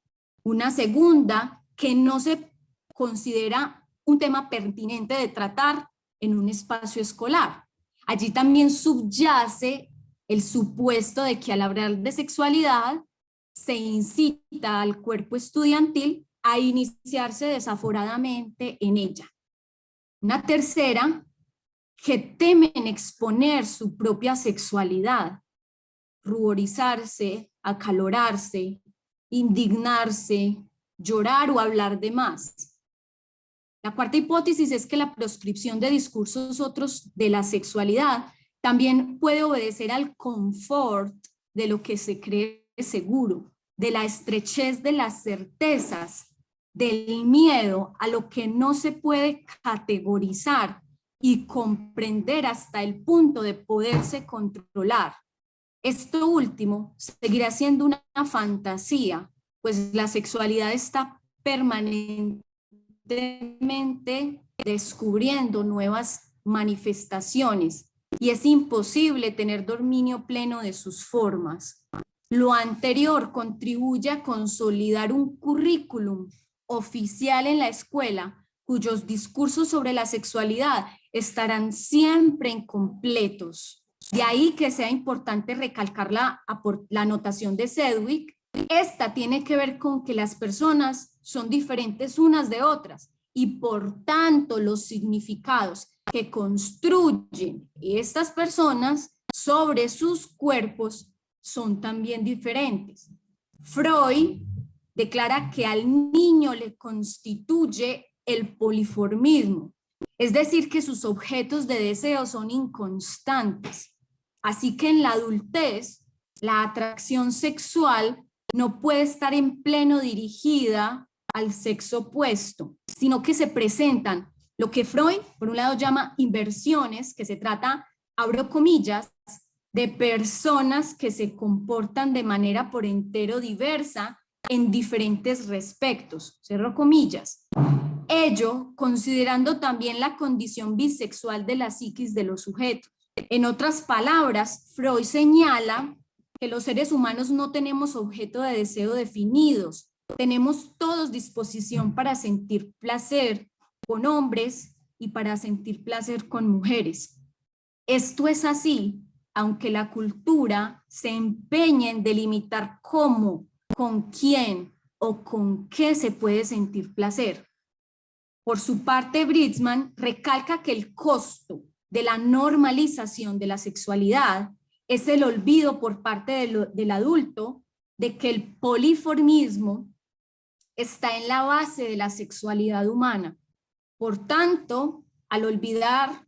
Una segunda, que no se considera un tema pertinente de tratar en un espacio escolar. Allí también subyace el supuesto de que al hablar de sexualidad se incita al cuerpo estudiantil a iniciarse desaforadamente en ella. Una tercera, que temen exponer su propia sexualidad, ruborizarse, acalorarse, indignarse, llorar o hablar de más. La cuarta hipótesis es que la proscripción de discursos otros de la sexualidad también puede obedecer al confort de lo que se cree seguro, de la estrechez de las certezas, del miedo a lo que no se puede categorizar y comprender hasta el punto de poderse controlar. Esto último seguirá siendo una fantasía, pues la sexualidad está permanentemente descubriendo nuevas manifestaciones y es imposible tener dominio pleno de sus formas. Lo anterior contribuye a consolidar un currículum oficial en la escuela cuyos discursos sobre la sexualidad estarán siempre incompletos. De ahí que sea importante recalcar la anotación de Sedgwick. Esta tiene que ver con que las personas son diferentes unas de otras y por tanto los significados que construyen estas personas sobre sus cuerpos son también diferentes. Freud declara que al niño le constituye el poliformismo, es decir, que sus objetos de deseo son inconstantes. Así que en la adultez, la atracción sexual no puede estar en pleno dirigida al sexo opuesto, sino que se presentan lo que Freud, por un lado, llama inversiones, que se trata, abro comillas, de personas que se comportan de manera por entero diversa en diferentes respectos, cierro comillas. Ello considerando también la condición bisexual de la psiquis de los sujetos. En otras palabras, Freud señala que los seres humanos no tenemos objeto de deseo definidos, tenemos todos disposición para sentir placer con hombres y para sentir placer con mujeres. Esto es así, aunque la cultura se empeñe en delimitar cómo, con quién o con qué se puede sentir placer. Por su parte, Bridgman recalca que el costo de la normalización de la sexualidad es el olvido por parte del adulto de que el poliformismo está en la base de la sexualidad humana. Por tanto, al olvidar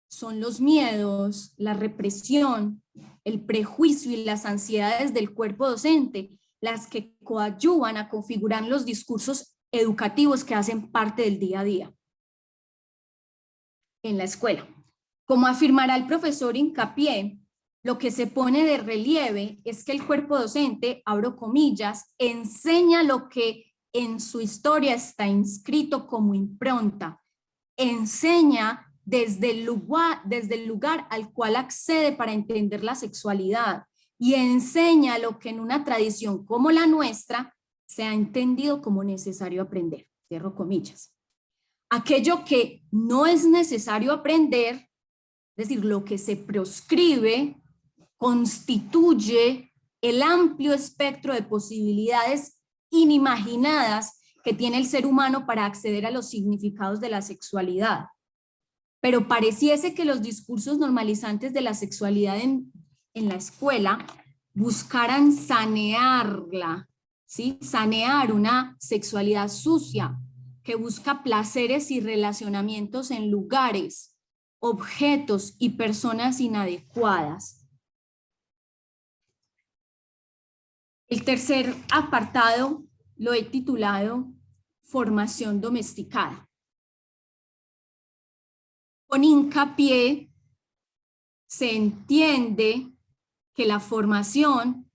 son los miedos, la represión, el prejuicio y las ansiedades del cuerpo docente las que coadyuvan a configurar los discursos educativos que hacen parte del día a día en la escuela. Como afirmará el profesor Hincapié, lo que se pone de relieve es que el cuerpo docente, abro comillas, enseña lo que en su historia está inscrito como impronta, enseña desde el lugar al cual accede para entender la sexualidad y enseña lo que en una tradición como la nuestra se ha entendido como necesario aprender, cierro comillas. Aquello que no es necesario aprender, es decir, lo que se proscribe, constituye el amplio espectro de posibilidades inimaginadas que tiene el ser humano para acceder a los significados de la sexualidad. Pero pareciese que los discursos normalizantes de la sexualidad en la escuela buscaran sanearla, ¿sí? Sanear una sexualidad sucia que busca placeres y relacionamientos en lugares, objetos y personas inadecuadas. El tercer apartado lo he titulado Formación domesticada. Con hincapié se entiende que la formación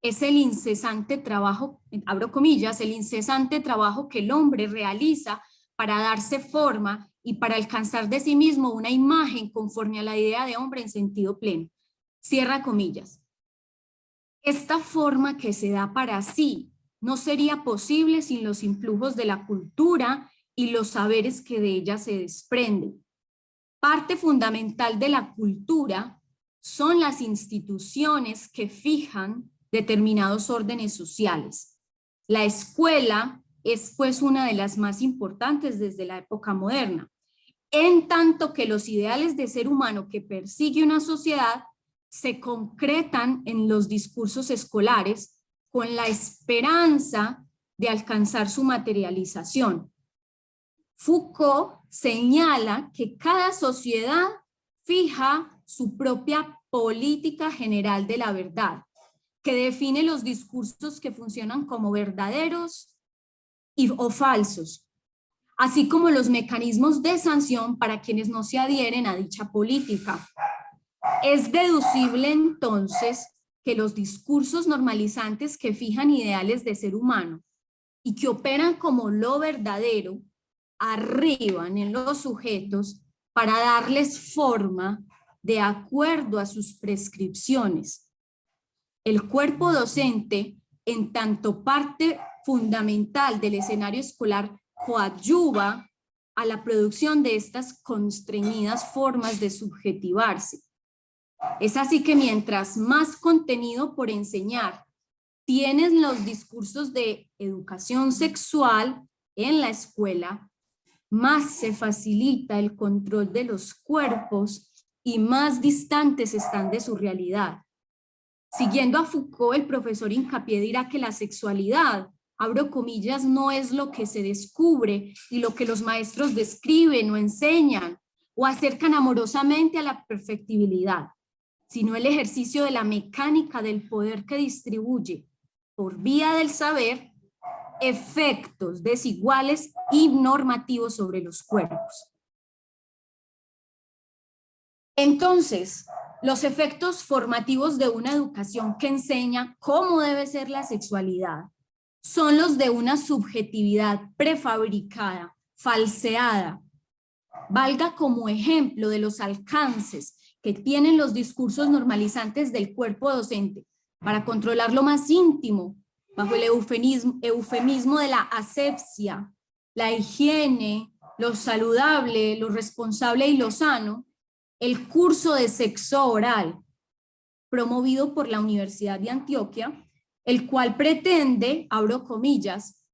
es el incesante trabajo, abro comillas, el incesante trabajo que el hombre realiza para darse forma y para alcanzar de sí mismo una imagen conforme a la idea de hombre en sentido pleno. Cierra comillas. Esta forma que se da para sí no sería posible sin los influjos de la cultura y los saberes que de ella se desprenden. Parte fundamental de la cultura son las instituciones que fijan determinados órdenes sociales. La escuela es pues una de las más importantes desde la época moderna, en tanto que los ideales de ser humano que persigue una sociedad se concretan en los discursos escolares con la esperanza de alcanzar su materialización. Foucault señala que cada sociedad fija su propia política general de la verdad, que define los discursos que funcionan como verdaderos o falsos, así como los mecanismos de sanción para quienes no se adhieren a dicha política. Es deducible entonces que los discursos normalizantes que fijan ideales de ser humano y que operan como lo verdadero, arriban en los sujetos para darles forma de acuerdo a sus prescripciones. El cuerpo docente, en tanto parte fundamental del escenario escolar, coadyuva a la producción de estas constreñidas formas de subjetivarse. Es así que mientras más contenido por enseñar tienen los discursos de educación sexual en la escuela, más se facilita el control de los cuerpos y más distantes están de su realidad. Siguiendo a Foucault, el profesor hincapié dirá que la sexualidad, abro comillas, no es lo que se descubre y lo que los maestros describen o enseñan o acercan amorosamente a la perfectibilidad, sino el ejercicio de la mecánica del poder que distribuye, por vía del saber, efectos desiguales y normativos sobre los cuerpos. Entonces, los efectos formativos de una educación que enseña cómo debe ser la sexualidad son los de una subjetividad prefabricada, falseada. Valga como ejemplo de los alcances que tienen los discursos normalizantes del cuerpo docente para controlar lo más íntimo, bajo el eufemismo de la asepsia, la higiene, lo saludable, lo responsable y lo sano, el curso de sexo oral, promovido por la Universidad de Antioquia, el cual pretende, abro comillas,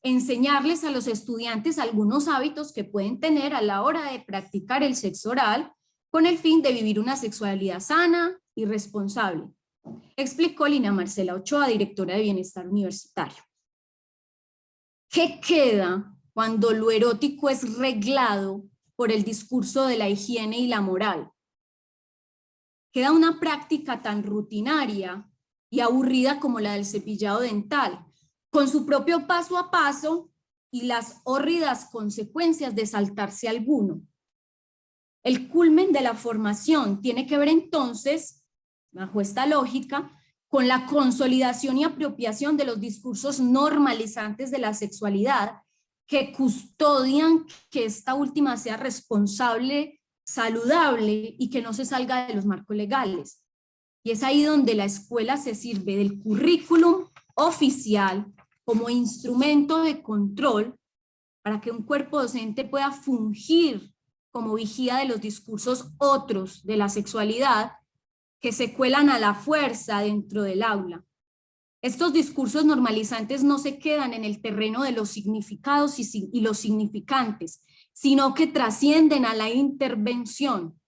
enseñarles a los estudiantes algunos hábitos que pueden tener a la hora de practicar el sexo oral con el fin de vivir una sexualidad sana y responsable, explicó Lina Marcela Ochoa, directora de Bienestar Universitario. ¿Qué queda cuando lo erótico es reglado por el discurso de la higiene y la moral? Queda una práctica tan rutinaria y aburrida como la del cepillado dental, con su propio paso a paso y las hórridas consecuencias de saltarse alguno. El culmen de la formación tiene que ver entonces, bajo esta lógica, con la consolidación y apropiación de los discursos normalizantes de la sexualidad que custodian que esta última sea responsable, saludable y que no se salga de los marcos legales. Y es ahí donde la escuela se sirve del currículum oficial como instrumento de control para que un cuerpo docente pueda fungir como vigía de los discursos otros de la sexualidad que se cuelan a la fuerza dentro del aula. Estos discursos normalizantes no se quedan en el terreno de los significados y los significantes, sino que trascienden a la intervención.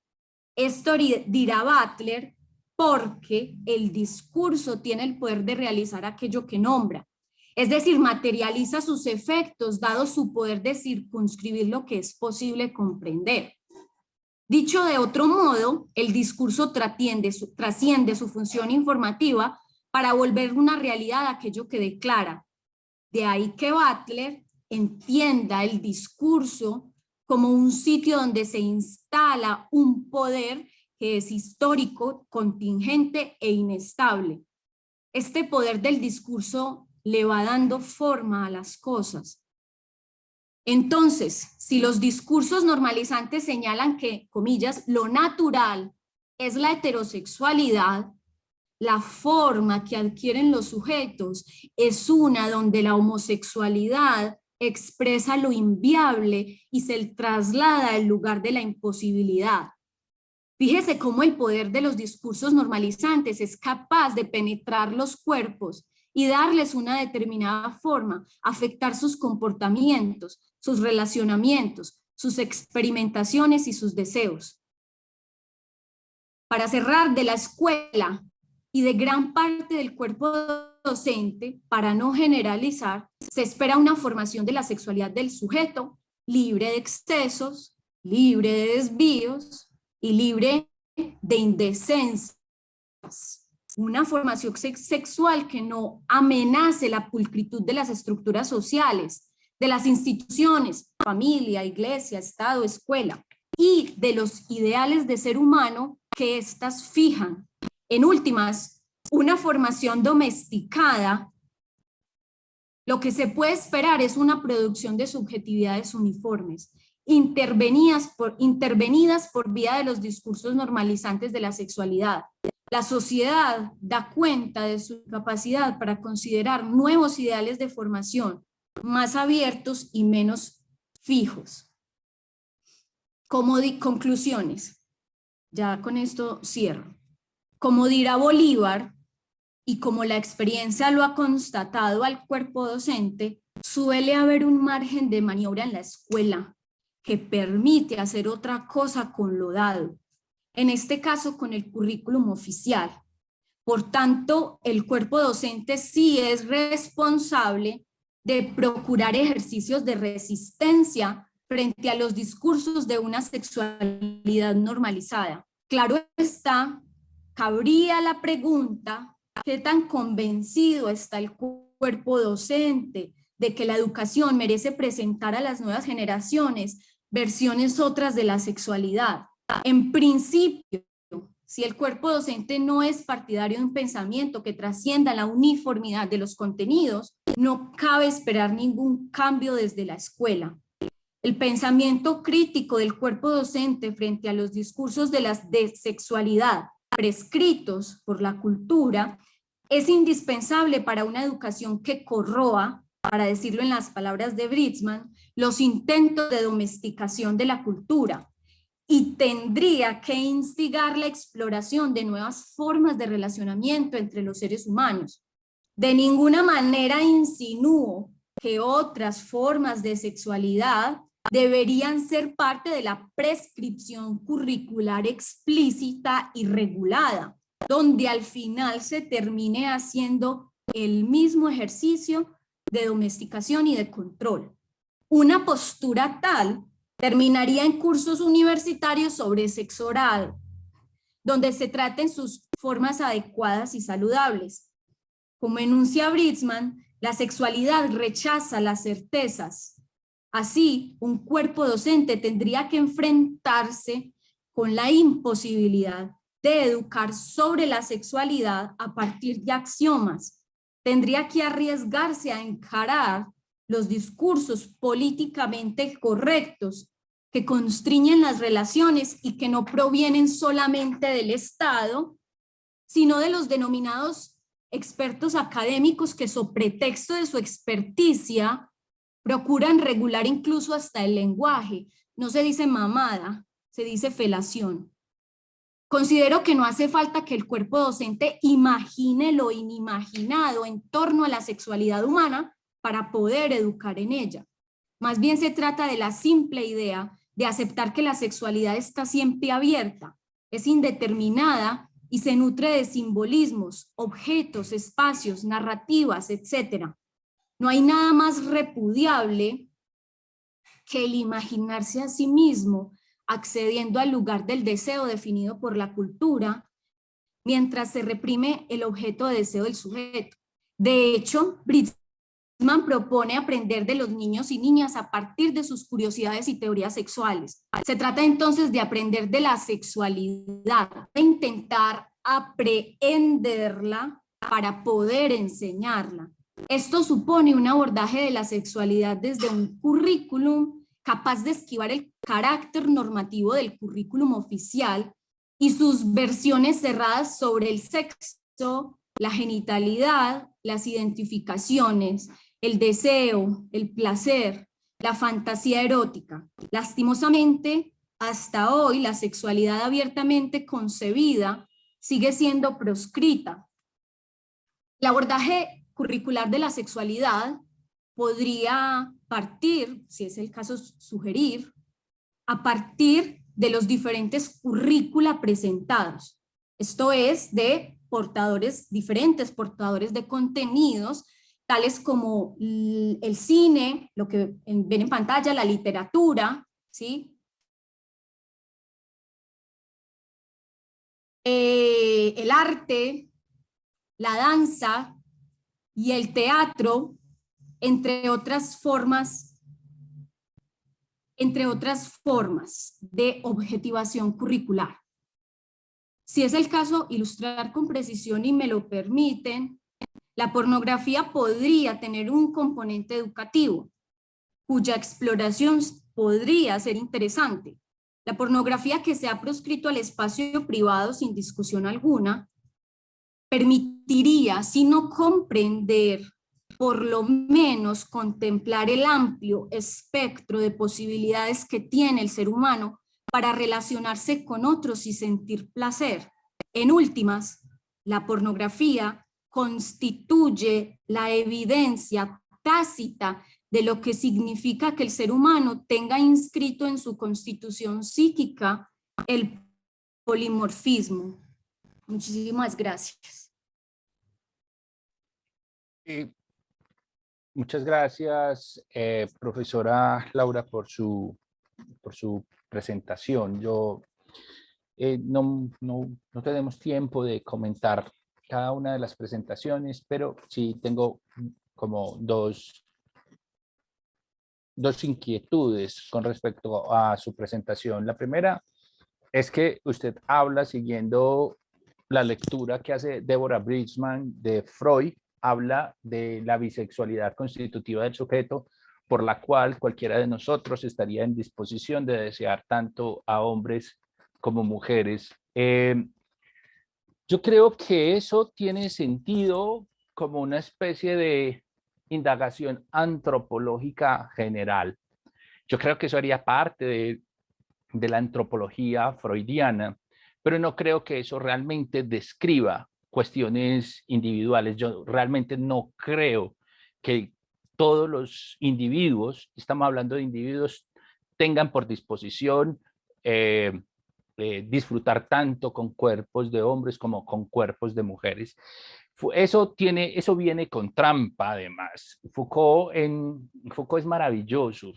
Esto dirá Butler, porque el discurso tiene el poder de realizar aquello que nombra. Es decir, materializa sus efectos, dado su poder de circunscribir lo que es posible comprender. Dicho de otro modo, el discurso trasciende su función informativa para volver una realidad aquello que declara. De ahí que Butler entienda el discurso como un sitio donde se instala un poder que es histórico, contingente e inestable. Este poder del discurso le va dando forma a las cosas. Entonces, si los discursos normalizantes señalan que, comillas, lo natural es la heterosexualidad, la forma que adquieren los sujetos es una donde la homosexualidad expresa lo inviable y se traslada al lugar de la imposibilidad. Fíjese cómo el poder de los discursos normalizantes es capaz de penetrar los cuerpos y darles una determinada forma, afectar sus comportamientos, sus relacionamientos, sus experimentaciones y sus deseos. Para cerrar, de la escuela y de gran parte del cuerpo docente, para no generalizar, se espera una formación de la sexualidad del sujeto libre de excesos, libre de desvíos y libre de indecencias. Una formación sexual que no amenace la pulcritud de las estructuras sociales, de las instituciones, familia, iglesia, Estado, escuela, y de los ideales de ser humano que éstas fijan. En últimas, una formación domesticada, lo que se puede esperar es una producción de subjetividades uniformes, intervenidas por vía de los discursos normalizantes de la sexualidad. La sociedad da cuenta de su capacidad para considerar nuevos ideales de formación, más abiertos y menos fijos. Como conclusiones, ya con esto cierro. Como dirá Bolívar, y como la experiencia lo ha constatado al cuerpo docente, suele haber un margen de maniobra en la escuela que permite hacer otra cosa con lo dado, en este caso con el currículum oficial. Por tanto, el cuerpo docente sí es responsable de procurar ejercicios de resistencia frente a los discursos de una sexualidad normalizada. Claro está, cabría la pregunta: ¿qué tan convencido está el cuerpo docente de que la educación merece presentar a las nuevas generaciones versiones otras de la sexualidad? En principio, si el cuerpo docente no es partidario de un pensamiento que trascienda la uniformidad de los contenidos, no cabe esperar ningún cambio desde la escuela. El pensamiento crítico del cuerpo docente frente a los discursos de la sexualidad prescritos por la cultura es indispensable para una educación que corroa, para decirlo en las palabras de Britzman, los intentos de domesticación de la cultura, y tendría que instigar la exploración de nuevas formas de relacionamiento entre los seres humanos. De ninguna manera insinúo que otras formas de sexualidad deberían ser parte de la prescripción curricular explícita y regulada, donde al final se termine haciendo el mismo ejercicio de domesticación y de control. Una postura tal terminaría en cursos universitarios sobre sexo oral, donde se traten sus formas adecuadas y saludables. Como enuncia Britzman, la sexualidad rechaza las certezas. Así, un cuerpo docente tendría que enfrentarse con la imposibilidad de educar sobre la sexualidad a partir de axiomas. Tendría que arriesgarse a encarar los discursos políticamente correctos que constriñen las relaciones y que no provienen solamente del Estado, sino de los denominados expertos académicos que, sobre pretexto de su experticia, procuran regular incluso hasta el lenguaje. No se dice mamada, se dice felación. Considero que no hace falta que el cuerpo docente imagine lo inimaginado en torno a la sexualidad humana para poder educar en ella. Más bien se trata de la simple idea de aceptar que la sexualidad está siempre abierta, es indeterminada y se nutre de simbolismos, objetos, espacios, narrativas, etc. No hay nada más repudiable que el imaginarse a sí mismo accediendo al lugar del deseo definido por la cultura, mientras se reprime el objeto de deseo del sujeto. De hecho, Britzman propone aprender de los niños y niñas a partir de sus curiosidades y teorías sexuales. Se trata entonces de aprender de la sexualidad, de intentar aprehenderla para poder enseñarla. Esto supone un abordaje de la sexualidad desde un currículum capaz de esquivar el carácter normativo del currículum oficial y sus versiones cerradas sobre el sexo, la genitalidad, las identificaciones, el deseo, el placer, la fantasía erótica. Lastimosamente, hasta hoy la sexualidad abiertamente concebida sigue siendo proscrita. El abordaje curricular de la sexualidad podría partir, si es el caso sugerir, a partir de los diferentes currícula presentados. Esto es de diferentes portadores de contenidos, tales como el cine, lo que ven en pantalla, la literatura, ¿sí? El arte, la danza y el teatro, entre otras formas de objetivación curricular. Si es el caso, ilustrar con precisión y me lo permiten, la pornografía podría tener un componente educativo, cuya exploración podría ser interesante. La pornografía que se ha proscrito al espacio privado sin discusión alguna, permitiría, si no comprender, por lo menos contemplar el amplio espectro de posibilidades que tiene el ser humano para relacionarse con otros y sentir placer. En últimas, la pornografía constituye la evidencia tácita de lo que significa que el ser humano tenga inscrito en su constitución psíquica el polimorfismo. Muchísimas gracias. Muchas gracias, profesora Laura, por su presentación. No tenemos tiempo de comentar cada una de las presentaciones, pero sí tengo como dos inquietudes con respecto a su presentación. La primera es que usted habla siguiendo la lectura que hace Deborah Bridgman de Freud, habla de la bisexualidad constitutiva del sujeto, por la cual cualquiera de nosotros estaría en disposición de desear tanto a hombres como mujeres. Yo creo que eso tiene sentido como una especie de indagación antropológica general. Yo creo que eso haría parte de la antropología freudiana, pero no creo que eso realmente describa cuestiones individuales. Yo realmente no creo que todos los individuos, estamos hablando de individuos, tengan por disposición disfrutar tanto con cuerpos de hombres como con cuerpos de mujeres. Eso viene con trampa, además. Foucault es maravilloso,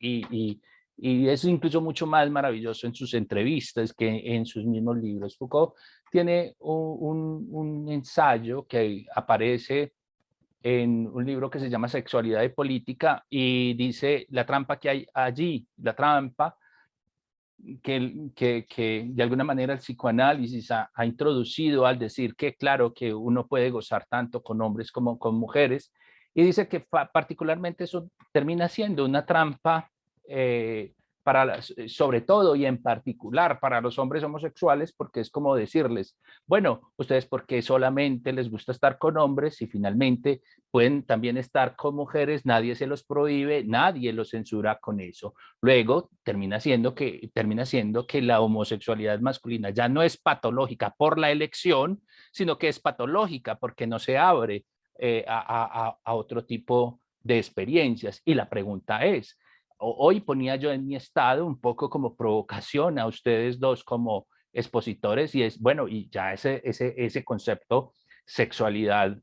y es incluso mucho más maravilloso en sus entrevistas que en sus mismos libros. Foucault tiene un ensayo que aparece en un libro que se llama Sexualidad y Política, y dice la trampa que hay allí, la trampa que de alguna manera el psicoanálisis ha introducido al decir que claro que uno puede gozar tanto con hombres como con mujeres, y dice que particularmente eso termina siendo una trampa sobre todo y en particular para los hombres homosexuales, porque es como decirles, bueno, ustedes porque solamente les gusta estar con hombres y finalmente pueden también estar con mujeres, nadie se los prohíbe, nadie los censura con eso. Luego termina siendo que la homosexualidad masculina ya no es patológica por la elección, sino que es patológica porque no se abre a otro tipo de experiencias. Y la pregunta es, hoy ponía yo en mi estado un poco como provocación a ustedes dos como expositores, y es, bueno, y ya ese concepto sexualidad,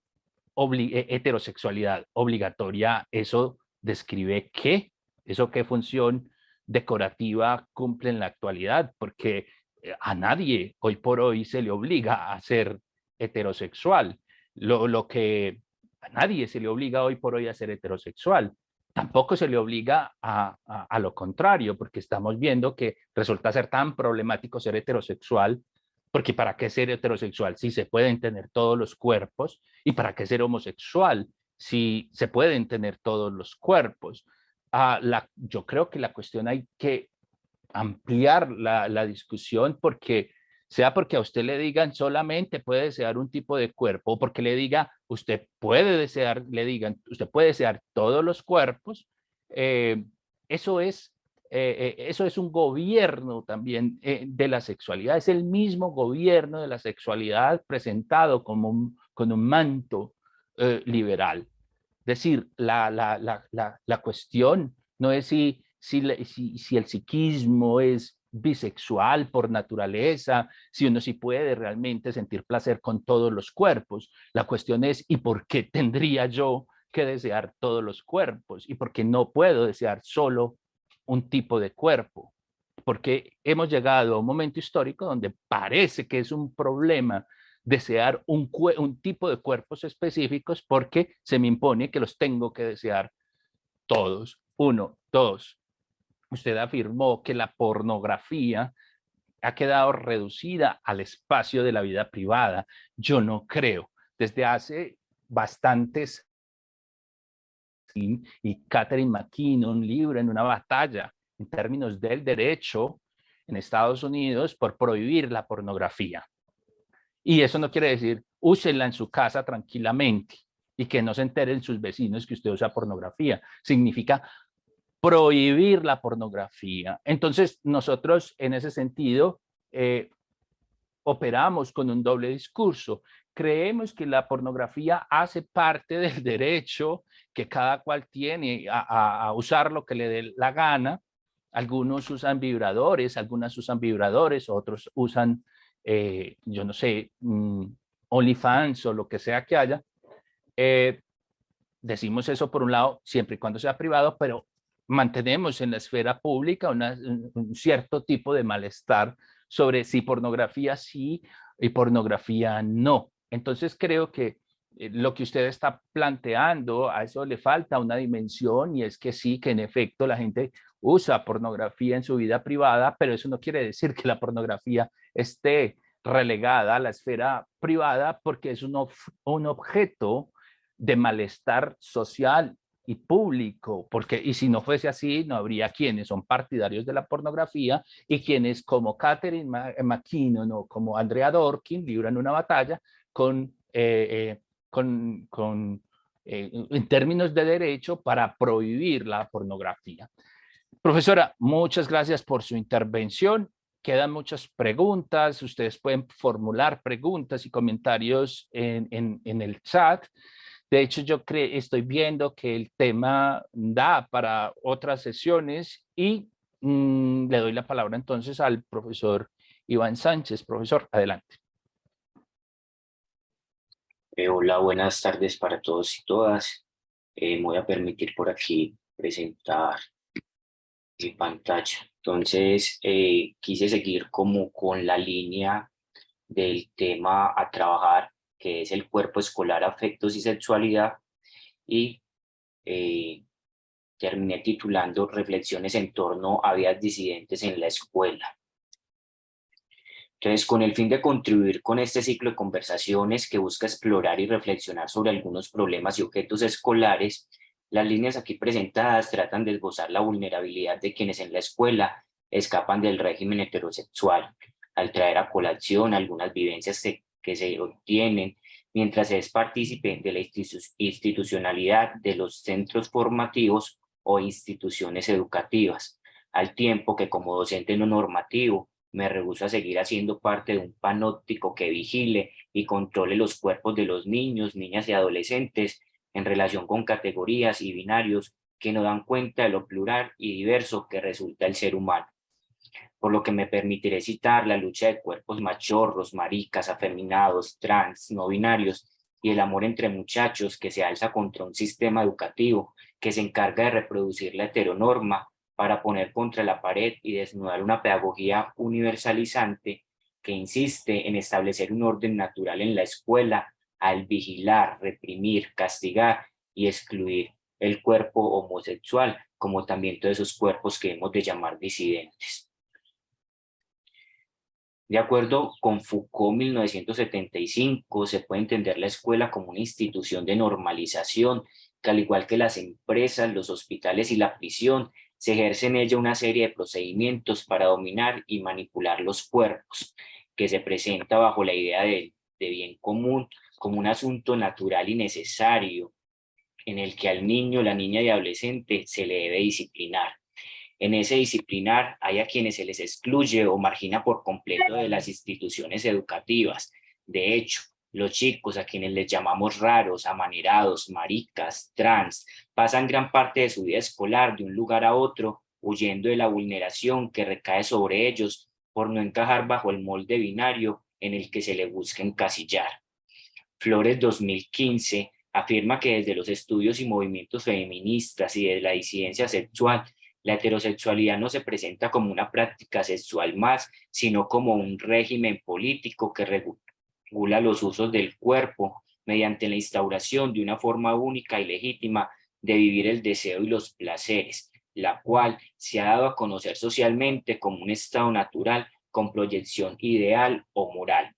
heterosexualidad obligatoria, ¿eso describe qué? ¿Eso qué función decorativa cumple en la actualidad? Porque a nadie hoy por hoy se le obliga a ser heterosexual. Lo que a nadie se le obliga hoy por hoy a ser heterosexual. Tampoco se le obliga a lo contrario, porque estamos viendo que resulta ser tan problemático ser heterosexual porque ¿para qué ser heterosexual si se pueden tener todos los cuerpos? ¿Y para qué ser homosexual si se pueden tener todos los cuerpos? Yo creo que la cuestión hay que ampliar la discusión porque sea porque a usted le digan solamente puede desear un tipo de cuerpo, o porque le diga usted puede desear, le digan usted puede desear todos los cuerpos, eh, eso es eso es un gobierno también de la sexualidad, es el mismo gobierno de la sexualidad presentado como con un manto liberal. Es decir, la cuestión no es si el psiquismo es bisexual por naturaleza, si uno sí puede realmente sentir placer con todos los cuerpos. La cuestión es, ¿y por qué tendría yo que desear todos los cuerpos? ¿Y por qué no puedo desear solo un tipo de cuerpo? Porque hemos llegado a un momento histórico donde parece que es un problema desear un tipo de cuerpos específicos porque se me impone que los tengo que desear todos. Uno, dos, usted afirmó que la pornografía ha quedado reducida al espacio de la vida privada. Yo no creo. Desde hace bastantes y Catherine McKinnon libra en una batalla en términos del derecho en Estados Unidos por prohibir la pornografía. Y eso no quiere decir úsela en su casa tranquilamente y que no se enteren sus vecinos que usted usa pornografía. Significa prohibir la pornografía. Entonces, nosotros en ese sentido operamos con un doble discurso. Creemos que la pornografía hace parte del derecho que cada cual tiene a usar lo que le dé la gana. Algunos usan vibradores, algunas usan vibradores, otros usan, yo no sé, OnlyFans o lo que sea que haya. Decimos eso por un lado, siempre y cuando sea privado, pero mantenemos en la esfera pública un cierto tipo de malestar sobre si pornografía sí y pornografía no. Entonces creo que lo que usted está planteando, a eso le falta una dimensión y es que sí, que en efecto la gente usa pornografía en su vida privada, pero eso no quiere decir que la pornografía esté relegada a la esfera privada porque es un objeto de malestar social y público, porque y si no fuese así, no habría quienes son partidarios de la pornografía y quienes como Catherine McKinnon o como Andrea Dworkin libran una batalla con, en términos de derecho para prohibir la pornografía. Profesora, muchas gracias por su intervención. Quedan muchas preguntas. Ustedes pueden formular preguntas y comentarios en el chat. De hecho, yo estoy viendo que el tema da para otras sesiones y le doy la palabra entonces al profesor Iván Sánchez. Profesor, adelante. Hola, buenas tardes para todos y todas. Me voy a permitir por aquí presentar mi pantalla. Entonces, quise seguir como con la línea del tema a trabajar, que es el cuerpo escolar, afectos y sexualidad, y terminé titulando Reflexiones en torno a vías disidentes en la escuela. Entonces, con el fin de contribuir con este ciclo de conversaciones que busca explorar y reflexionar sobre algunos problemas y objetos escolares, las líneas aquí presentadas tratan de esbozar la vulnerabilidad de quienes en la escuela escapan del régimen heterosexual, al traer a colación algunas vivencias que se obtienen mientras se es partícipe de la institucionalidad de los centros formativos o instituciones educativas, al tiempo que como docente no normativo me rehúso a seguir haciendo parte de un panóptico que vigile y controle los cuerpos de los niños, niñas y adolescentes en relación con categorías y binarios que no dan cuenta de lo plural y diverso que resulta el ser humano. Por lo que me permitiré citar la lucha de cuerpos machorros, maricas, afeminados, trans, no binarios y el amor entre muchachos que se alza contra un sistema educativo que se encarga de reproducir la heteronorma para poner contra la pared y desnudar una pedagogía universalizante que insiste en establecer un orden natural en la escuela al vigilar, reprimir, castigar y excluir el cuerpo homosexual, como también todos esos cuerpos que hemos de llamar disidentes. De acuerdo con Foucault 1975, se puede entender la escuela como una institución de normalización, que al igual que las empresas, los hospitales y la prisión, se ejerce en ella una serie de procedimientos para dominar y manipular los cuerpos, que se presenta bajo la idea de bien común como un asunto natural y necesario, en el que al niño, la niña y adolescente se le debe disciplinar. En ese disciplinar hay a quienes se les excluye o margina por completo de las instituciones educativas. De hecho, los chicos a quienes les llamamos raros, amanerados, maricas, trans, pasan gran parte de su vida escolar de un lugar a otro, huyendo de la vulneración que recae sobre ellos por no encajar bajo el molde binario en el que se les busca encasillar. Flores 2015 afirma que desde los estudios y movimientos feministas y de la disidencia sexual, la heterosexualidad no se presenta como una práctica sexual más, sino como un régimen político que regula los usos del cuerpo mediante la instauración de una forma única y legítima de vivir el deseo y los placeres, la cual se ha dado a conocer socialmente como un estado natural con proyección ideal o moral.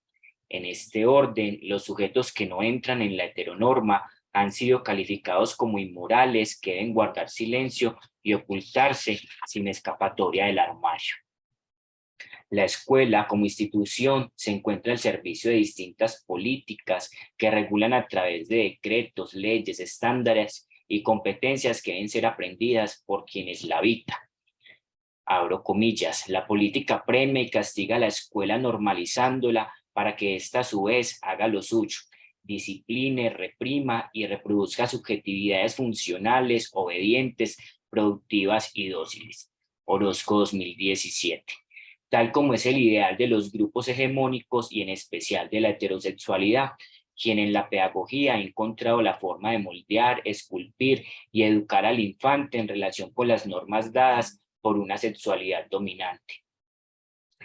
En este orden, los sujetos que no entran en la heteronorma han sido calificados como inmorales, que deben guardar silencio y ocultarse sin escapatoria del armario. La escuela como institución se encuentra al servicio de distintas políticas que regulan a través de decretos, leyes, estándares y competencias que deben ser aprendidas por quienes la habitan. Abro comillas, la política premia y castiga a la escuela normalizándola para que ésta a su vez haga lo suyo, discipline, reprima y reproduzca subjetividades funcionales, obedientes, productivas y dóciles. Orozco 2017. Tal como es el ideal de los grupos hegemónicos y en especial de la heterosexualidad, quien en la pedagogía ha encontrado la forma de moldear, esculpir y educar al infante en relación con las normas dadas por una sexualidad dominante.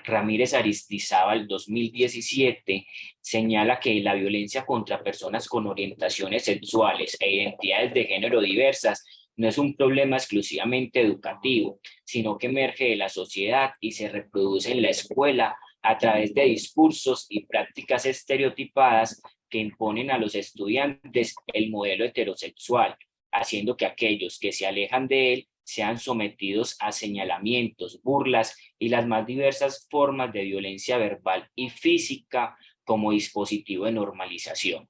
Ramírez Aristizábal 2017 señala que la violencia contra personas con orientaciones sexuales e identidades de género diversas no es un problema exclusivamente educativo, sino que emerge de la sociedad y se reproduce en la escuela a través de discursos y prácticas estereotipadas que imponen a los estudiantes el modelo heterosexual, haciendo que aquellos que se alejan de él sean sometidos a señalamientos, burlas y las más diversas formas de violencia verbal y física como dispositivo de normalización.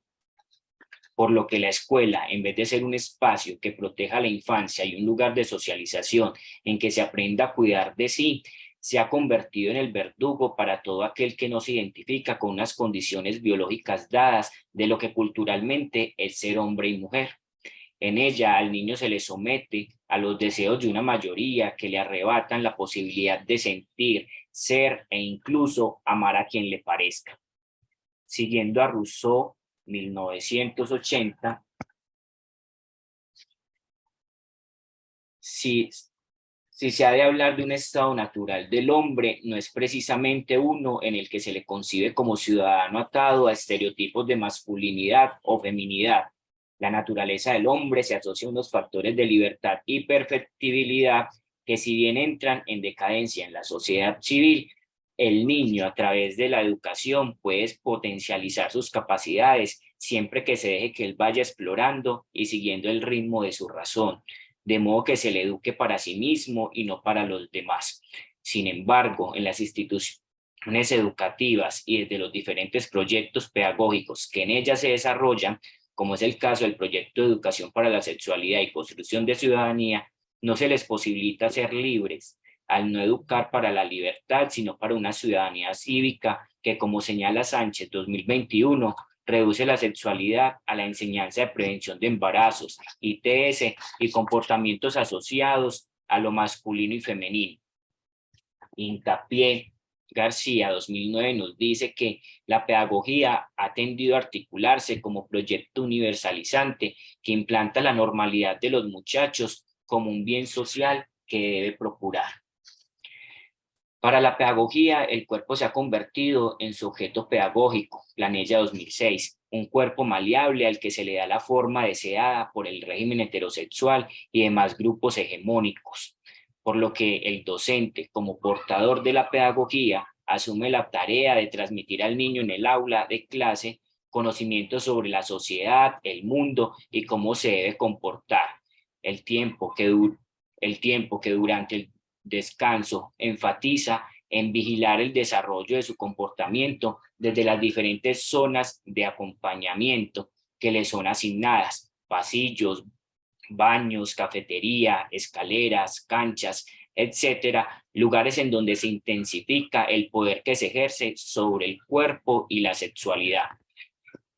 Por lo que la escuela, en vez de ser un espacio que proteja a la infancia y un lugar de socialización en que se aprenda a cuidar de sí, se ha convertido en el verdugo para todo aquel que no se identifica con unas condiciones biológicas dadas de lo que culturalmente es ser hombre y mujer. En ella al niño se le somete a los deseos de una mayoría que le arrebatan la posibilidad de sentir, ser e incluso amar a quien le parezca. Siguiendo a Rousseau, 1980, si se ha de hablar de un estado natural del hombre, no es precisamente uno en el que se le concibe como ciudadano atado a estereotipos de masculinidad o feminidad. La naturaleza del hombre se asocia a unos factores de libertad y perfectibilidad que, si bien entran en decadencia en la sociedad civil, el niño a través de la educación puede potencializar sus capacidades siempre que se deje que él vaya explorando y siguiendo el ritmo de su razón, de modo que se le eduque para sí mismo y no para los demás. Sin embargo, en las instituciones educativas y desde los diferentes proyectos pedagógicos que en ellas se desarrollan, como es el caso del proyecto de educación para la sexualidad y construcción de ciudadanía, no se les posibilita ser libres, al no educar para la libertad, sino para una ciudadanía cívica que, como señala Sánchez 2021, reduce la sexualidad a la enseñanza de prevención de embarazos, ITS y comportamientos asociados a lo masculino y femenino. Hincapié García 2009 nos dice que la pedagogía ha tendido a articularse como proyecto universalizante que implanta la normalidad de los muchachos como un bien social que debe procurar. Para la pedagogía, el cuerpo se ha convertido en sujeto pedagógico, Planella 2006, un cuerpo maleable al que se le da la forma deseada por el régimen heterosexual y demás grupos hegemónicos, por lo que el docente, como portador de la pedagogía, asume la tarea de transmitir al niño en el aula de clase conocimientos sobre la sociedad, el mundo y cómo se debe comportar. El tiempo que durante el descanso enfatiza en vigilar el desarrollo de su comportamiento desde las diferentes zonas de acompañamiento que le son asignadas: pasillos, baños, cafetería, escaleras, canchas, etcétera, lugares en donde se intensifica el poder que se ejerce sobre el cuerpo y la sexualidad.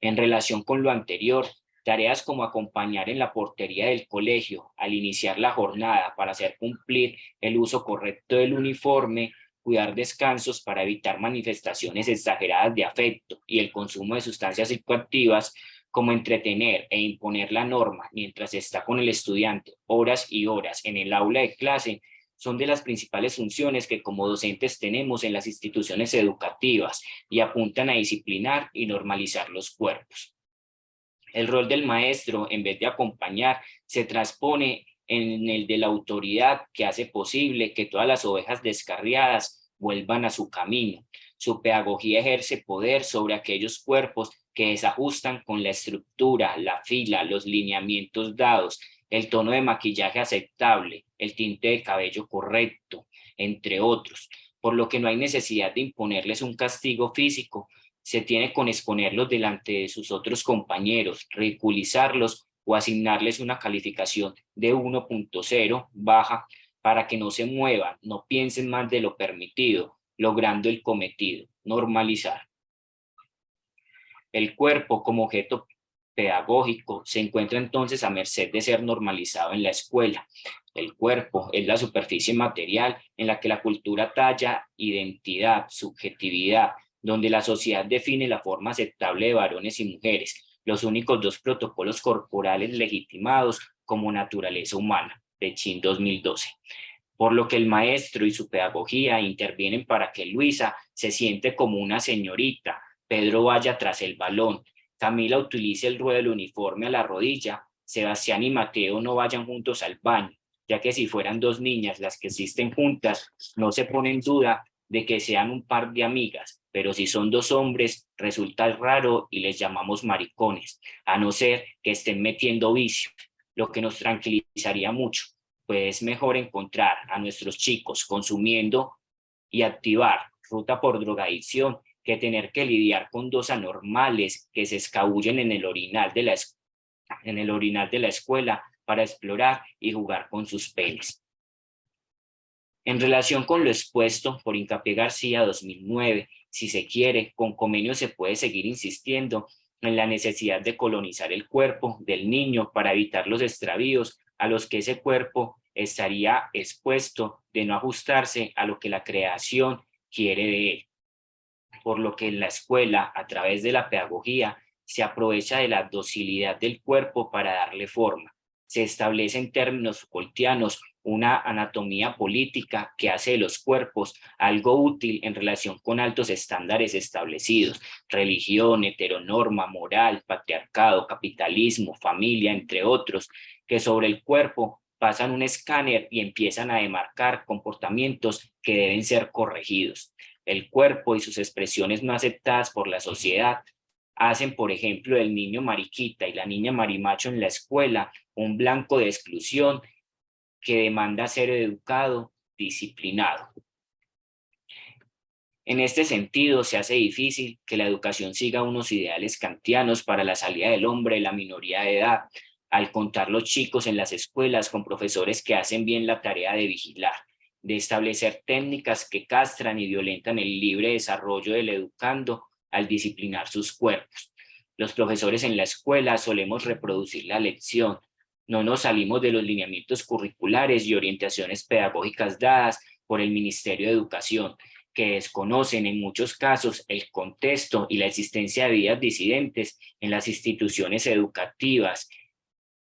En relación con lo anterior, tareas como acompañar en la portería del colegio al iniciar la jornada para hacer cumplir el uso correcto del uniforme, cuidar descansos para evitar manifestaciones exageradas de afecto y el consumo de sustancias psicoactivas, como entretener e imponer la norma mientras está con el estudiante horas y horas en el aula de clase, son de las principales funciones que como docentes tenemos en las instituciones educativas y apuntan a disciplinar y normalizar los cuerpos. El rol del maestro, en vez de acompañar, se transpone en el de la autoridad que hace posible que todas las ovejas descarriadas vuelvan a su camino. Su pedagogía ejerce poder sobre aquellos cuerpos que desajustan con la estructura, la fila, los lineamientos dados, el tono de maquillaje aceptable, el tinte de cabello correcto, entre otros, por lo que no hay necesidad de imponerles un castigo físico. Se tiene con exponerlos delante de sus otros compañeros, ridiculizarlos o asignarles una calificación de 1.0 baja para que no se muevan, no piensen más de lo permitido, logrando el cometido: normalizar. El cuerpo como objeto pedagógico se encuentra entonces a merced de ser normalizado en la escuela. El cuerpo es la superficie material en la que la cultura talla identidad, subjetividad, donde la sociedad define la forma aceptable de varones y mujeres, los únicos dos protocolos corporales legitimados como naturaleza humana, Pechín 2012. Por lo que el maestro y su pedagogía intervienen para que Luisa se siente como una señorita, Pedro vaya tras el balón, Camila utilice el ruedo del uniforme a la rodilla, Sebastián y Mateo no vayan juntos al baño, ya que si fueran dos niñas las que existen juntas, no se pone en duda de que sean un par de amigas, pero si son dos hombres, resulta raro y les llamamos maricones, a no ser que estén metiendo vicio, lo que nos tranquilizaría mucho, pues es mejor encontrar a nuestros chicos consumiendo y activar ruta por drogadicción que tener que lidiar con dos anormales que se escabullen en el orinal de la escuela para explorar y jugar con sus penes. En relación con lo expuesto por Hincapié García 2009, si se quiere, con Comenio se puede seguir insistiendo en la necesidad de colonizar el cuerpo del niño para evitar los extravíos a los que ese cuerpo estaría expuesto de no ajustarse a lo que la creación quiere de él. Por lo que en la escuela, a través de la pedagogía, se aprovecha de la docilidad del cuerpo para darle forma. Se establece en términos Foucaultianos una anatomía política que hace de los cuerpos algo útil en relación con altos estándares establecidos: religión, heteronorma, moral, patriarcado, capitalismo, familia, entre otros, que sobre el cuerpo pasan un escáner y empiezan a demarcar comportamientos que deben ser corregidos. El cuerpo y sus expresiones no aceptadas por la sociedad hacen, por ejemplo, del niño mariquita y la niña marimacho en la escuela un blanco de exclusión que demanda ser educado, disciplinado. En este sentido, se hace difícil que la educación siga unos ideales kantianos para la salida del hombre de la minoría de edad, al contar los chicos en las escuelas con profesores que hacen bien la tarea de vigilar, de establecer técnicas que castran y violentan el libre desarrollo del educando al disciplinar sus cuerpos. Los profesores en la escuela solemos reproducir la lección, no nos salimos de los lineamientos curriculares y orientaciones pedagógicas dadas por el Ministerio de Educación, que desconocen en muchos casos el contexto y la existencia de vidas disidentes en las instituciones educativas,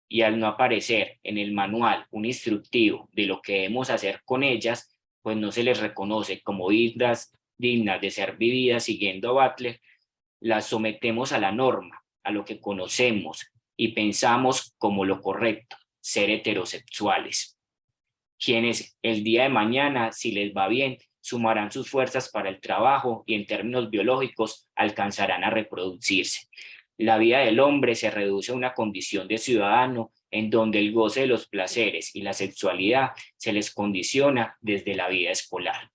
y al no aparecer en el manual un instructivo de lo que debemos hacer con ellas, pues no se les reconoce como dignas de ser vividas siguiendo a Butler. Las sometemos a la norma, a lo que conocemos y pensamos como lo correcto: ser heterosexuales, quienes el día de mañana, si les va bien, sumarán sus fuerzas para el trabajo y en términos biológicos alcanzarán a reproducirse. La vida del hombre se reduce a una condición de ciudadano en donde el goce de los placeres y la sexualidad se les condiciona desde la vida escolar.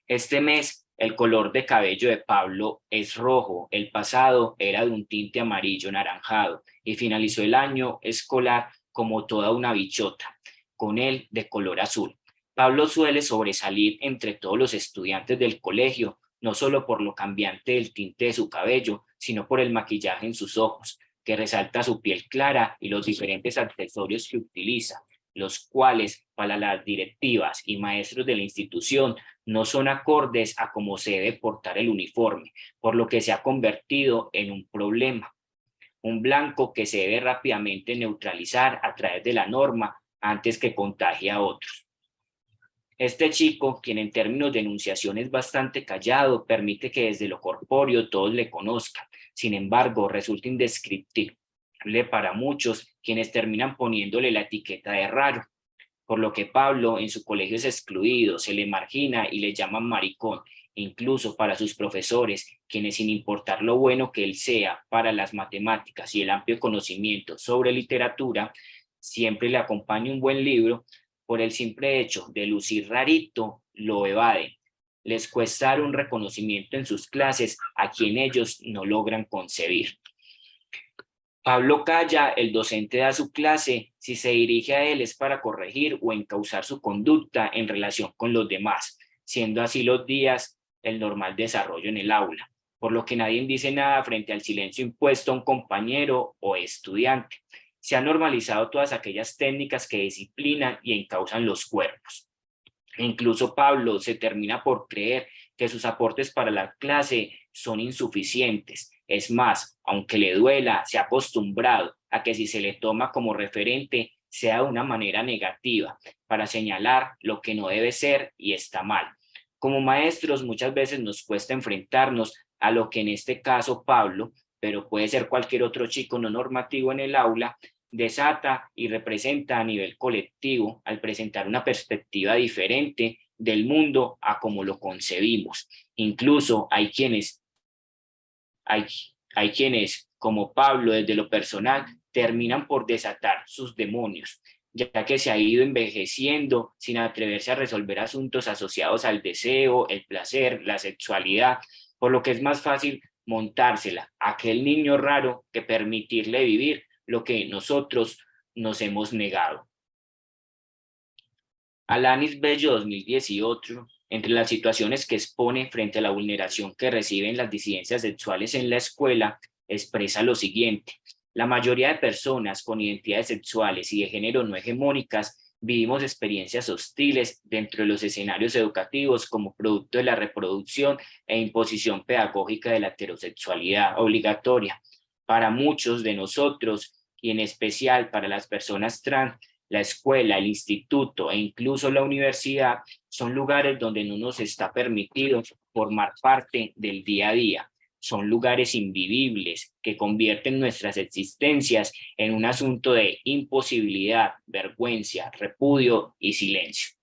Este mes, el color de cabello de Pablo es rojo, el pasado era de un tinte amarillo naranjado y finalizó el año escolar como toda una bichota, con él de color azul. Pablo suele sobresalir entre todos los estudiantes del colegio, no solo por lo cambiante del tinte de su cabello, sino por el maquillaje en sus ojos, que resalta su piel clara y los diferentes accesorios que utiliza, los cuales para las directivas y maestros de la institución no son acordes a cómo se debe portar el uniforme, por lo que se ha convertido en un problema. Un blanco que se debe rápidamente neutralizar a través de la norma antes que contagie a otros. Este chico, quien en términos de enunciación es bastante callado, permite que desde lo corpóreo todos le conozcan. Sin embargo, resulta indescriptible para muchos, quienes terminan poniéndole la etiqueta de raro, por lo que Pablo en su colegio es excluido, se le margina y le llaman maricón, incluso para sus profesores, quienes sin importar lo bueno que él sea para las matemáticas y el amplio conocimiento sobre literatura, siempre le acompaña un buen libro, por el simple hecho de lucir rarito, lo evaden. Les cuesta dar un reconocimiento en sus clases a quien ellos no logran concebir. Pablo calla, el docente da su clase, si se dirige a él es para corregir o encauzar su conducta en relación con los demás, siendo así los días el normal desarrollo en el aula, por lo que nadie dice nada frente al silencio impuesto a un compañero o estudiante. Se han normalizado todas aquellas técnicas que disciplinan y encauzan los cuerpos. Incluso Pablo se termina por creer que sus aportes para la clase son insuficientes. Es más, aunque le duela, se ha acostumbrado a que si se le toma como referente sea de una manera negativa, para señalar lo que no debe ser y está mal. Como maestros muchas veces nos cuesta enfrentarnos a lo que en este caso Pablo, pero puede ser cualquier otro chico no normativo en el aula, desata y representa a nivel colectivo al presentar una perspectiva diferente del mundo a como lo concebimos. Incluso hay quienes, como Pablo, desde lo personal, terminan por desatar sus demonios, ya que se ha ido envejeciendo sin atreverse a resolver asuntos asociados al deseo, el placer, la sexualidad, por lo que es más fácil montársela a aquel niño raro que permitirle vivir lo que nosotros nos hemos negado. Alanis Bello 2018, entre las situaciones que expone frente a la vulneración que reciben las disidencias sexuales en la escuela, expresa lo siguiente: la mayoría de personas con identidades sexuales y de género no hegemónicas vivimos experiencias hostiles dentro de los escenarios educativos como producto de la reproducción e imposición pedagógica de la heterosexualidad obligatoria. Para muchos de nosotros, y en especial para las personas trans, la escuela, el instituto e incluso la universidad son lugares donde no nos está permitido formar parte del día a día. Son lugares invivibles que convierten nuestras existencias en un asunto de imposibilidad, vergüenza, repudio y silencio.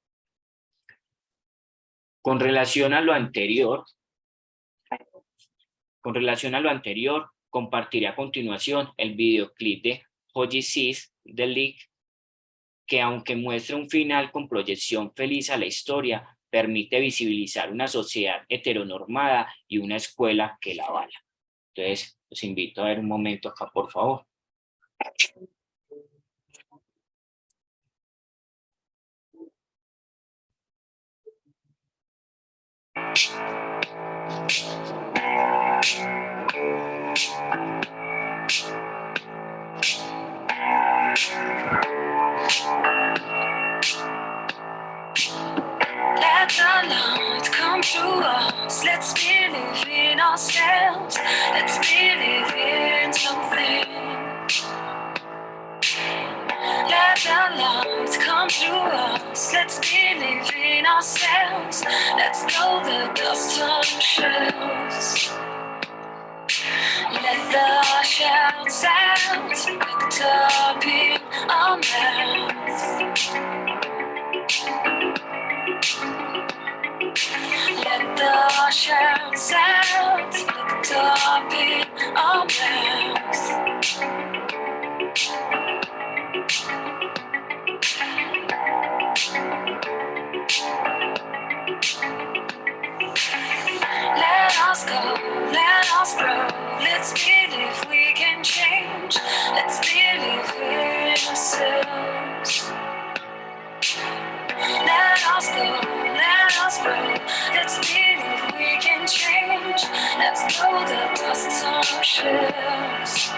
Con relación a lo anterior, compartiré a continuación el videoclip de Hoji Sis de League, que aunque muestra un final con proyección feliz a la historia, permite visibilizar una sociedad heteronormada y una escuela que la avala. Entonces, los invito a ver un momento acá, por favor. Let the light come through us. Let's believe in ourselves. Let's believe in something. Let the light come through us. Let's believe in ourselves. Let's blow the dust on shells. Let the shouts out, looked up in our mouths. shout sounds looked up in our mouths. Let us go, let us grow. Let's believe we can change. Let's believe in ourselves. Let us go, let us grow. Let's believe we can change. Let's throw the dust on our shelves.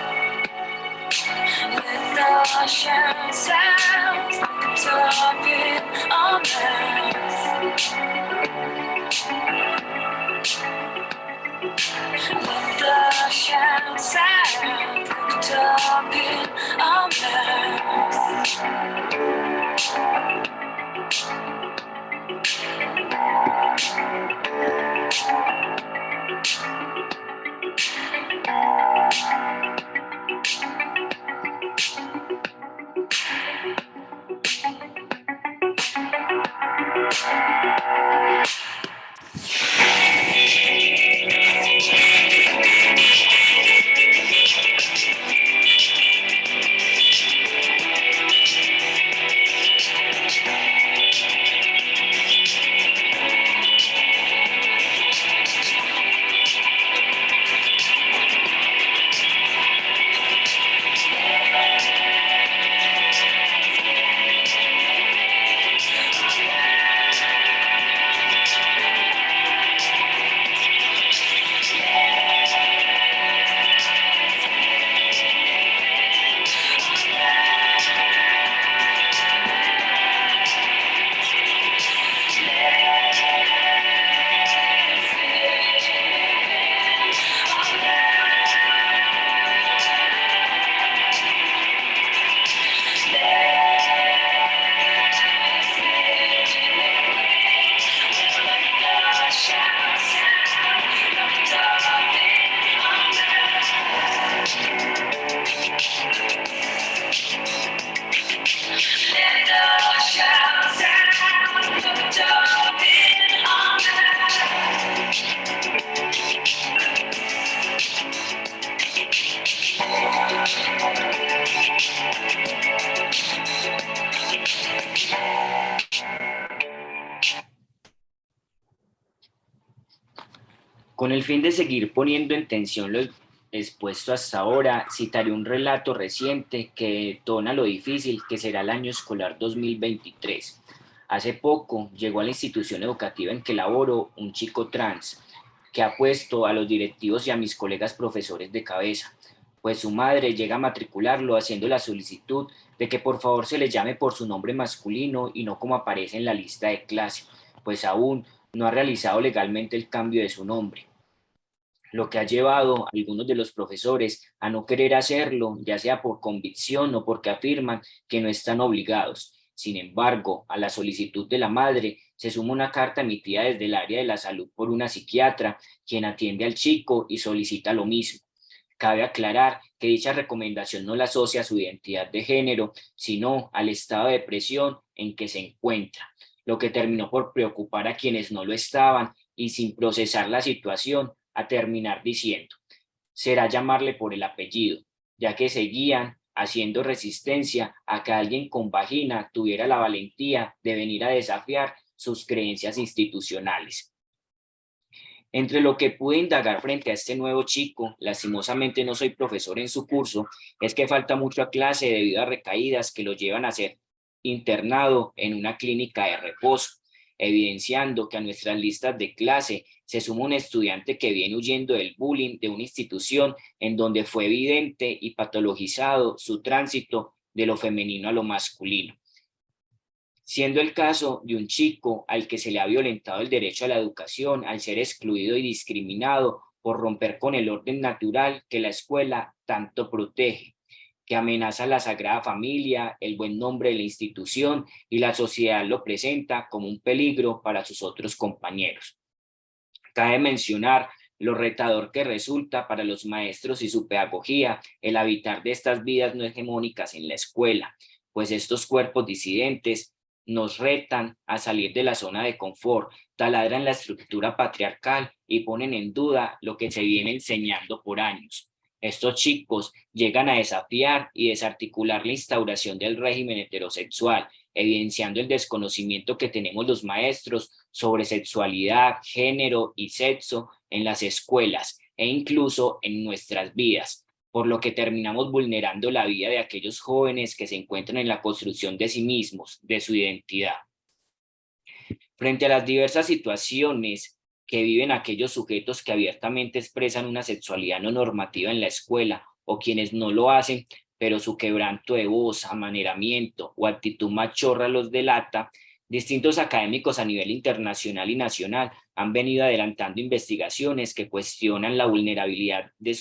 Let the shout sound looked up in our mouths. Let the shout sound looked up in our mouths. Con el fin de seguir poniendo en tensión lo expuesto hasta ahora, citaré un relato reciente que detona lo difícil que será el año escolar 2023. Hace poco llegó a la institución educativa en que laboro un chico trans que ha puesto a los directivos y a mis colegas profesores de cabeza, pues su madre llega a matricularlo haciendo la solicitud de que por favor se le llame por su nombre masculino y no como aparece en la lista de clase, pues aún no ha realizado legalmente el cambio de su nombre, lo que ha llevado a algunos de los profesores a no querer hacerlo, ya sea por convicción o porque afirman que no están obligados. Sin embargo, a la solicitud de la madre se suma una carta emitida desde el área de la salud por una psiquiatra, quien atiende al chico y solicita lo mismo. Cabe aclarar que dicha recomendación no la asocia a su identidad de género, sino al estado de depresión en que se encuentra, lo que terminó por preocupar a quienes no lo estaban y sin procesar la situación, a terminar diciendo, será llamarle por el apellido, ya que seguían haciendo resistencia a que alguien con vagina tuviera la valentía de venir a desafiar sus creencias institucionales. Entre lo que pude indagar frente a este nuevo chico, lastimosamente no soy profesor en su curso, es que falta mucho a clase debido a recaídas que lo llevan a ser internado en una clínica de reposo, evidenciando que a nuestras listas de clase se suma un estudiante que viene huyendo del bullying de una institución en donde fue evidente y patologizado su tránsito de lo femenino a lo masculino, siendo el caso de un chico al que se le ha violentado el derecho a la educación al ser excluido y discriminado por romper con el orden natural que la escuela tanto protege, que amenaza la Sagrada Familia, el buen nombre de la institución y la sociedad lo presenta como un peligro para sus otros compañeros. Cabe mencionar lo retador que resulta para los maestros y su pedagogía el habitar de estas vidas no hegemónicas en la escuela, pues estos cuerpos disidentes nos retan a salir de la zona de confort, taladran la estructura patriarcal y ponen en duda lo que se viene enseñando por años. Estos chicos llegan a desafiar y desarticular la instauración del régimen heterosexual, evidenciando el desconocimiento que tenemos los maestros sobre sexualidad, género y sexo en las escuelas e incluso en nuestras vidas, por lo que terminamos vulnerando la vida de aquellos jóvenes que se encuentran en la construcción de sí mismos, de su identidad. Frente a las diversas situaciones que viven aquellos sujetos que abiertamente expresan una sexualidad no normativa en la escuela o quienes no lo hacen, pero su quebranto de voz, amaneramiento o actitud machorra los delata, distintos académicos a nivel internacional y nacional han venido adelantando investigaciones que cuestionan la vulnerabilidad de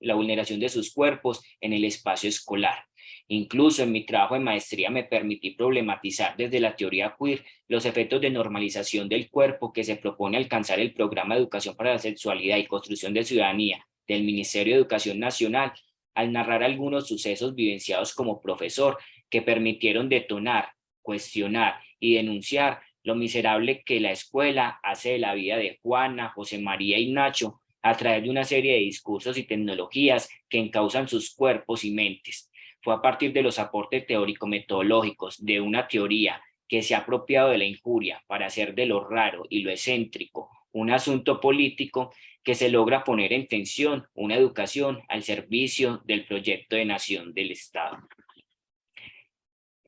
la vulneración de sus cuerpos en el espacio escolar. Incluso en mi trabajo de maestría me permití problematizar desde la teoría queer los efectos de normalización del cuerpo que se propone alcanzar el programa de educación para la sexualidad y construcción de ciudadanía del Ministerio de Educación Nacional, al narrar algunos sucesos vivenciados como profesor que permitieron detonar, cuestionar y denunciar lo miserable que la escuela hace de la vida de Juana, José María y Nacho a través de una serie de discursos y tecnologías que encausan sus cuerpos y mentes. Fue a partir de los aportes teórico-metodológicos de una teoría que se ha apropiado de la injuria para hacer de lo raro y lo excéntrico un asunto político que se logra poner en tensión una educación al servicio del proyecto de nación del Estado.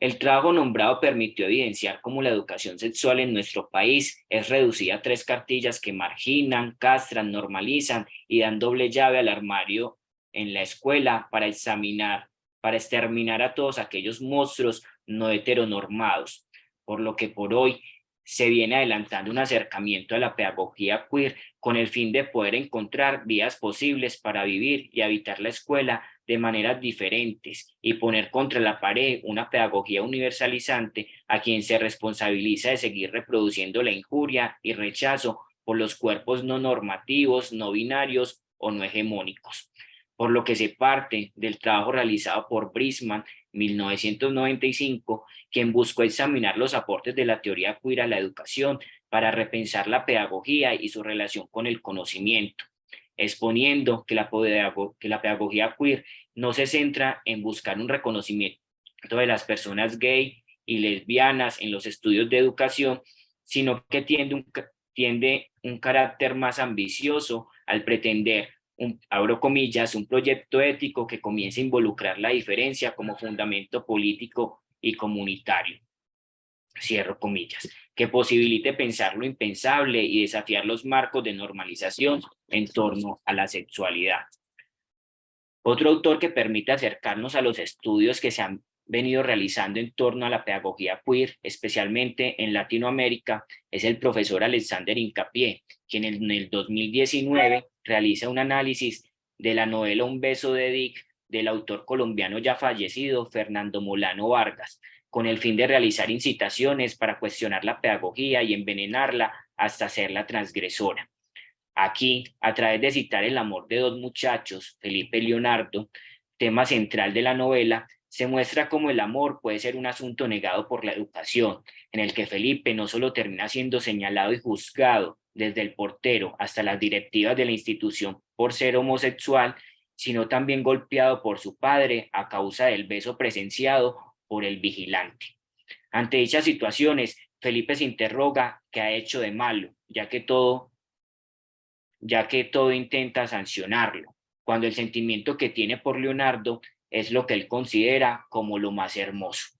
El trabajo nombrado permitió evidenciar cómo la educación sexual en nuestro país es reducida a 3 cartillas que marginan, castran, normalizan y dan doble llave al armario en la escuela para exterminar a todos aquellos monstruos no heteronormados, por lo que por hoy se viene adelantando un acercamiento a la pedagogía queer con el fin de poder encontrar vías posibles para vivir y habitar la escuela de maneras diferentes y poner contra la pared una pedagogía universalizante a quien se responsabiliza de seguir reproduciendo la injuria y rechazo por los cuerpos no normativos, no binarios o no hegemónicos. Por lo que se parte del trabajo realizado por Brisman, 1995, quien buscó examinar los aportes de la teoría queer a la educación para repensar la pedagogía y su relación con el conocimiento, exponiendo que la pedagogía queer no se centra en buscar un reconocimiento de las personas gay y lesbianas en los estudios de educación, sino que tiende un carácter más ambicioso al pretender, abro comillas, un proyecto ético que comience a involucrar la diferencia como fundamento político y comunitario, cierro comillas, que posibilite pensar lo impensable y desafiar los marcos de normalización en torno a la sexualidad. Otro autor que permite acercarnos a los estudios que se han venido realizando en torno a la pedagogía queer, especialmente en Latinoamérica, es el profesor Alexander Hincapié, quien en el 2019 realiza un análisis de la novela Un beso de Dick del autor colombiano ya fallecido Fernando Molano Vargas, con el fin de realizar incitaciones para cuestionar la pedagogía y envenenarla hasta hacerla transgresora. Aquí, a través de citar el amor de 2 muchachos, Felipe y Leonardo, tema central de la novela, se muestra cómo el amor puede ser un asunto negado por la educación, en el que Felipe no solo termina siendo señalado y juzgado desde el portero hasta las directivas de la institución por ser homosexual, sino también golpeado por su padre a causa del beso presenciado por el vigilante. Ante dichas situaciones, Felipe se interroga qué ha hecho de malo, ya que todo intenta sancionarlo, cuando el sentimiento que tiene por Leonardo es lo que él considera como lo más hermoso.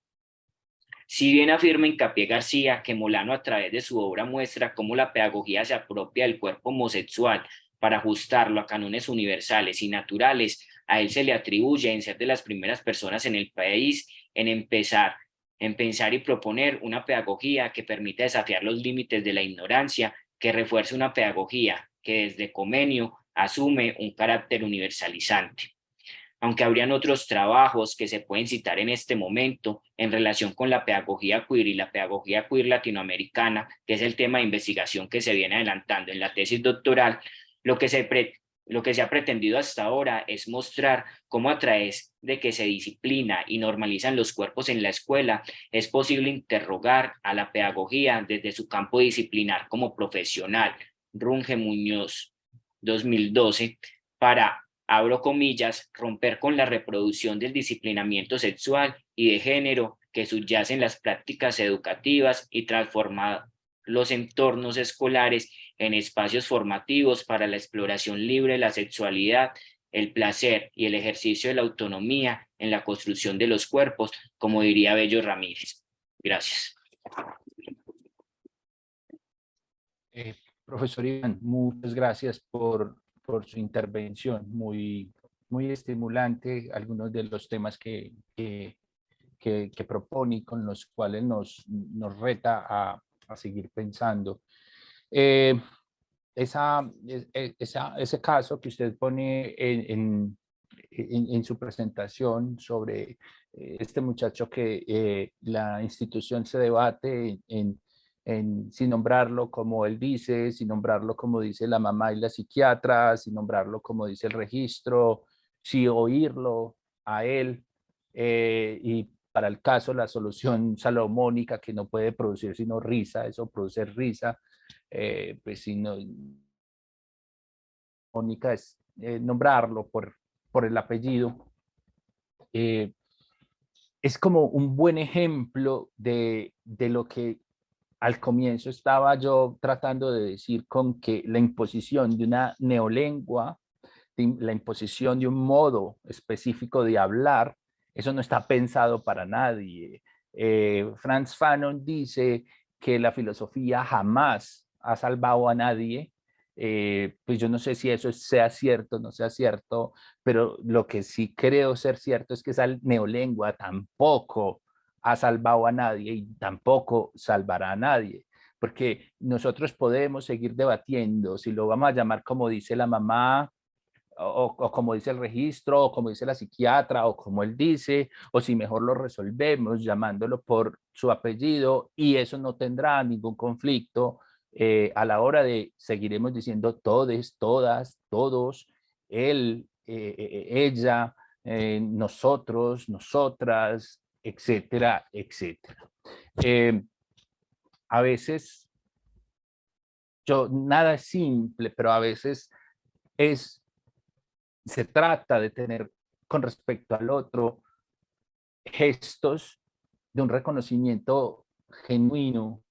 Si bien afirma Hincapié García que Molano a través de su obra muestra cómo la pedagogía se apropia del cuerpo homosexual para ajustarlo a cánones universales y naturales, a él se le atribuye en ser de las primeras personas en el país en pensar y proponer una pedagogía que permita desafiar los límites de la ignorancia, que refuerce una pedagogía que desde Comenio asume un carácter universalizante. Aunque habrían otros trabajos que se pueden citar en este momento en relación con la pedagogía queer y la pedagogía queer latinoamericana, que es el tema de investigación que se viene adelantando en la tesis doctoral, lo que Lo que se ha pretendido hasta ahora es mostrar cómo a través de que se disciplina y normalizan los cuerpos en la escuela, es posible interrogar a la pedagogía desde su campo disciplinar como profesional. Runge Muñoz, 2012, para, abro comillas, romper con la reproducción del disciplinamiento sexual y de género que subyace en las prácticas educativas y transformar los entornos escolares en espacios formativos para la exploración libre de la sexualidad, el placer y el ejercicio de la autonomía en la construcción de los cuerpos, como diría Bello Ramírez. Gracias. Profesor Iván, muchas gracias por su intervención, muy estimulante, algunos de los temas que propone y con los cuales nos reta a seguir pensando. Ese caso que usted pone en su presentación sobre este muchacho que la institución se debate sin nombrarlo como él dice, sin nombrarlo como dice la mamá y la psiquiatra, sin nombrarlo como dice el registro, sin oírlo a él, y para el caso la solución salomónica que no puede producir sino risa, eso produce risa, pues si no, Mónica es nombrarlo por el apellido. Es como un buen ejemplo de lo que al comienzo estaba yo tratando de decir con que la imposición de una neolengua, la imposición de un modo específico de hablar, eso no está pensado para nadie. Frantz Fanon dice que la filosofía jamás ha salvado a nadie. Pues yo no sé si eso sea cierto o no sea cierto, pero lo que sí creo ser cierto es que esa neolengua tampoco ha salvado a nadie y tampoco salvará a nadie, porque nosotros podemos seguir debatiendo si lo vamos a llamar como dice la mamá, o como dice el registro, o como dice la psiquiatra, o como él dice, o si mejor lo resolvemos llamándolo por su apellido, y eso no tendrá ningún conflicto a la hora de seguiremos diciendo todes, todas, todos, él, ella, nosotros, nosotras, etcétera, etcétera. A veces, nada es simple, pero a veces se trata de tener con respecto al otro gestos de un reconocimiento genuino.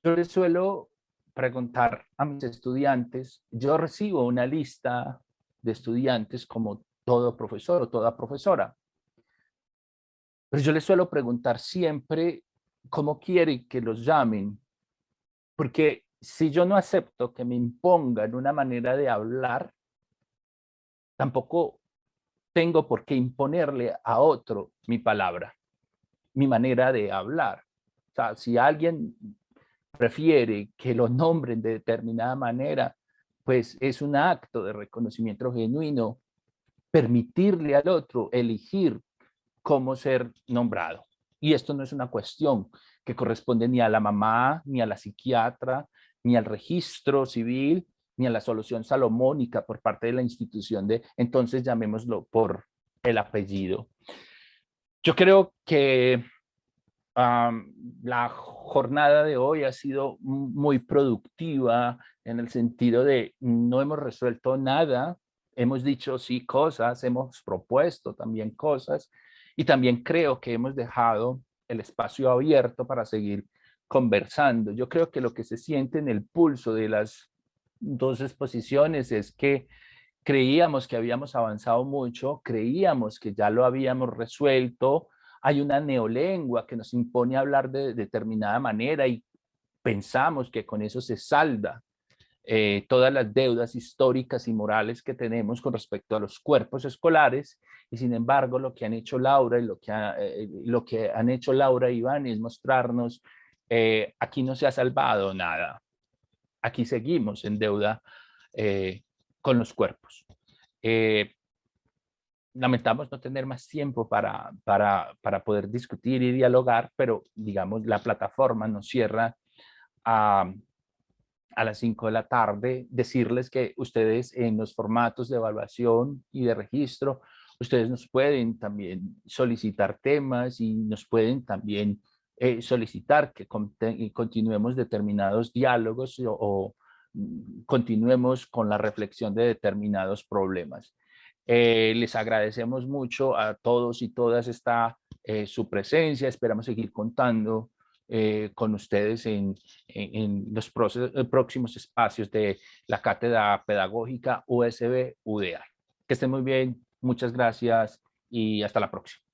Yo les suelo preguntar a mis estudiantes, yo recibo una lista de estudiantes como todo profesor o toda profesora, pero yo les suelo preguntar siempre cómo quiere que los llamen, porque si yo no acepto que me impongan una manera de hablar, tampoco tengo por qué imponerle a otro mi palabra, mi manera de hablar. O sea, si alguien prefiere que lo nombren de determinada manera, pues es un acto de reconocimiento genuino permitirle al otro elegir cómo ser nombrado. Y esto no es una cuestión que corresponde ni a la mamá, ni a la psiquiatra, ni al registro civil, ni a la solución salomónica por parte de la institución de, entonces llamémoslo por el apellido. Yo creo que la jornada de hoy ha sido muy productiva en el sentido de no hemos resuelto nada, hemos dicho sí cosas, hemos propuesto también cosas y también creo que hemos dejado el espacio abierto para seguir conversando. Yo creo que lo que se siente en el pulso de las dos exposiciones es que creíamos que habíamos avanzado mucho, creíamos que ya lo habíamos resuelto, hay una neolengua que nos impone hablar de determinada manera y pensamos que con eso se salda todas las deudas históricas y morales que tenemos con respecto a los cuerpos escolares, y sin embargo lo que han hecho Laura y lo que han hecho Laura y Iván es mostrarnos aquí no se ha salvado nada, aquí seguimos en deuda con los cuerpos. Lamentamos no tener más tiempo para poder discutir y dialogar, pero digamos la plataforma nos cierra a a las 5 de la tarde, decirles que ustedes en los formatos de evaluación y de registro, ustedes nos pueden también solicitar temas y nos pueden también solicitar que continuemos determinados diálogos o continuemos con la reflexión de determinados problemas. Les agradecemos mucho a todos y todas su presencia. Esperamos seguir contando con ustedes en los próximos espacios de la Cátedra Pedagógica USB UDA. Que estén muy bien, muchas gracias y hasta la próxima.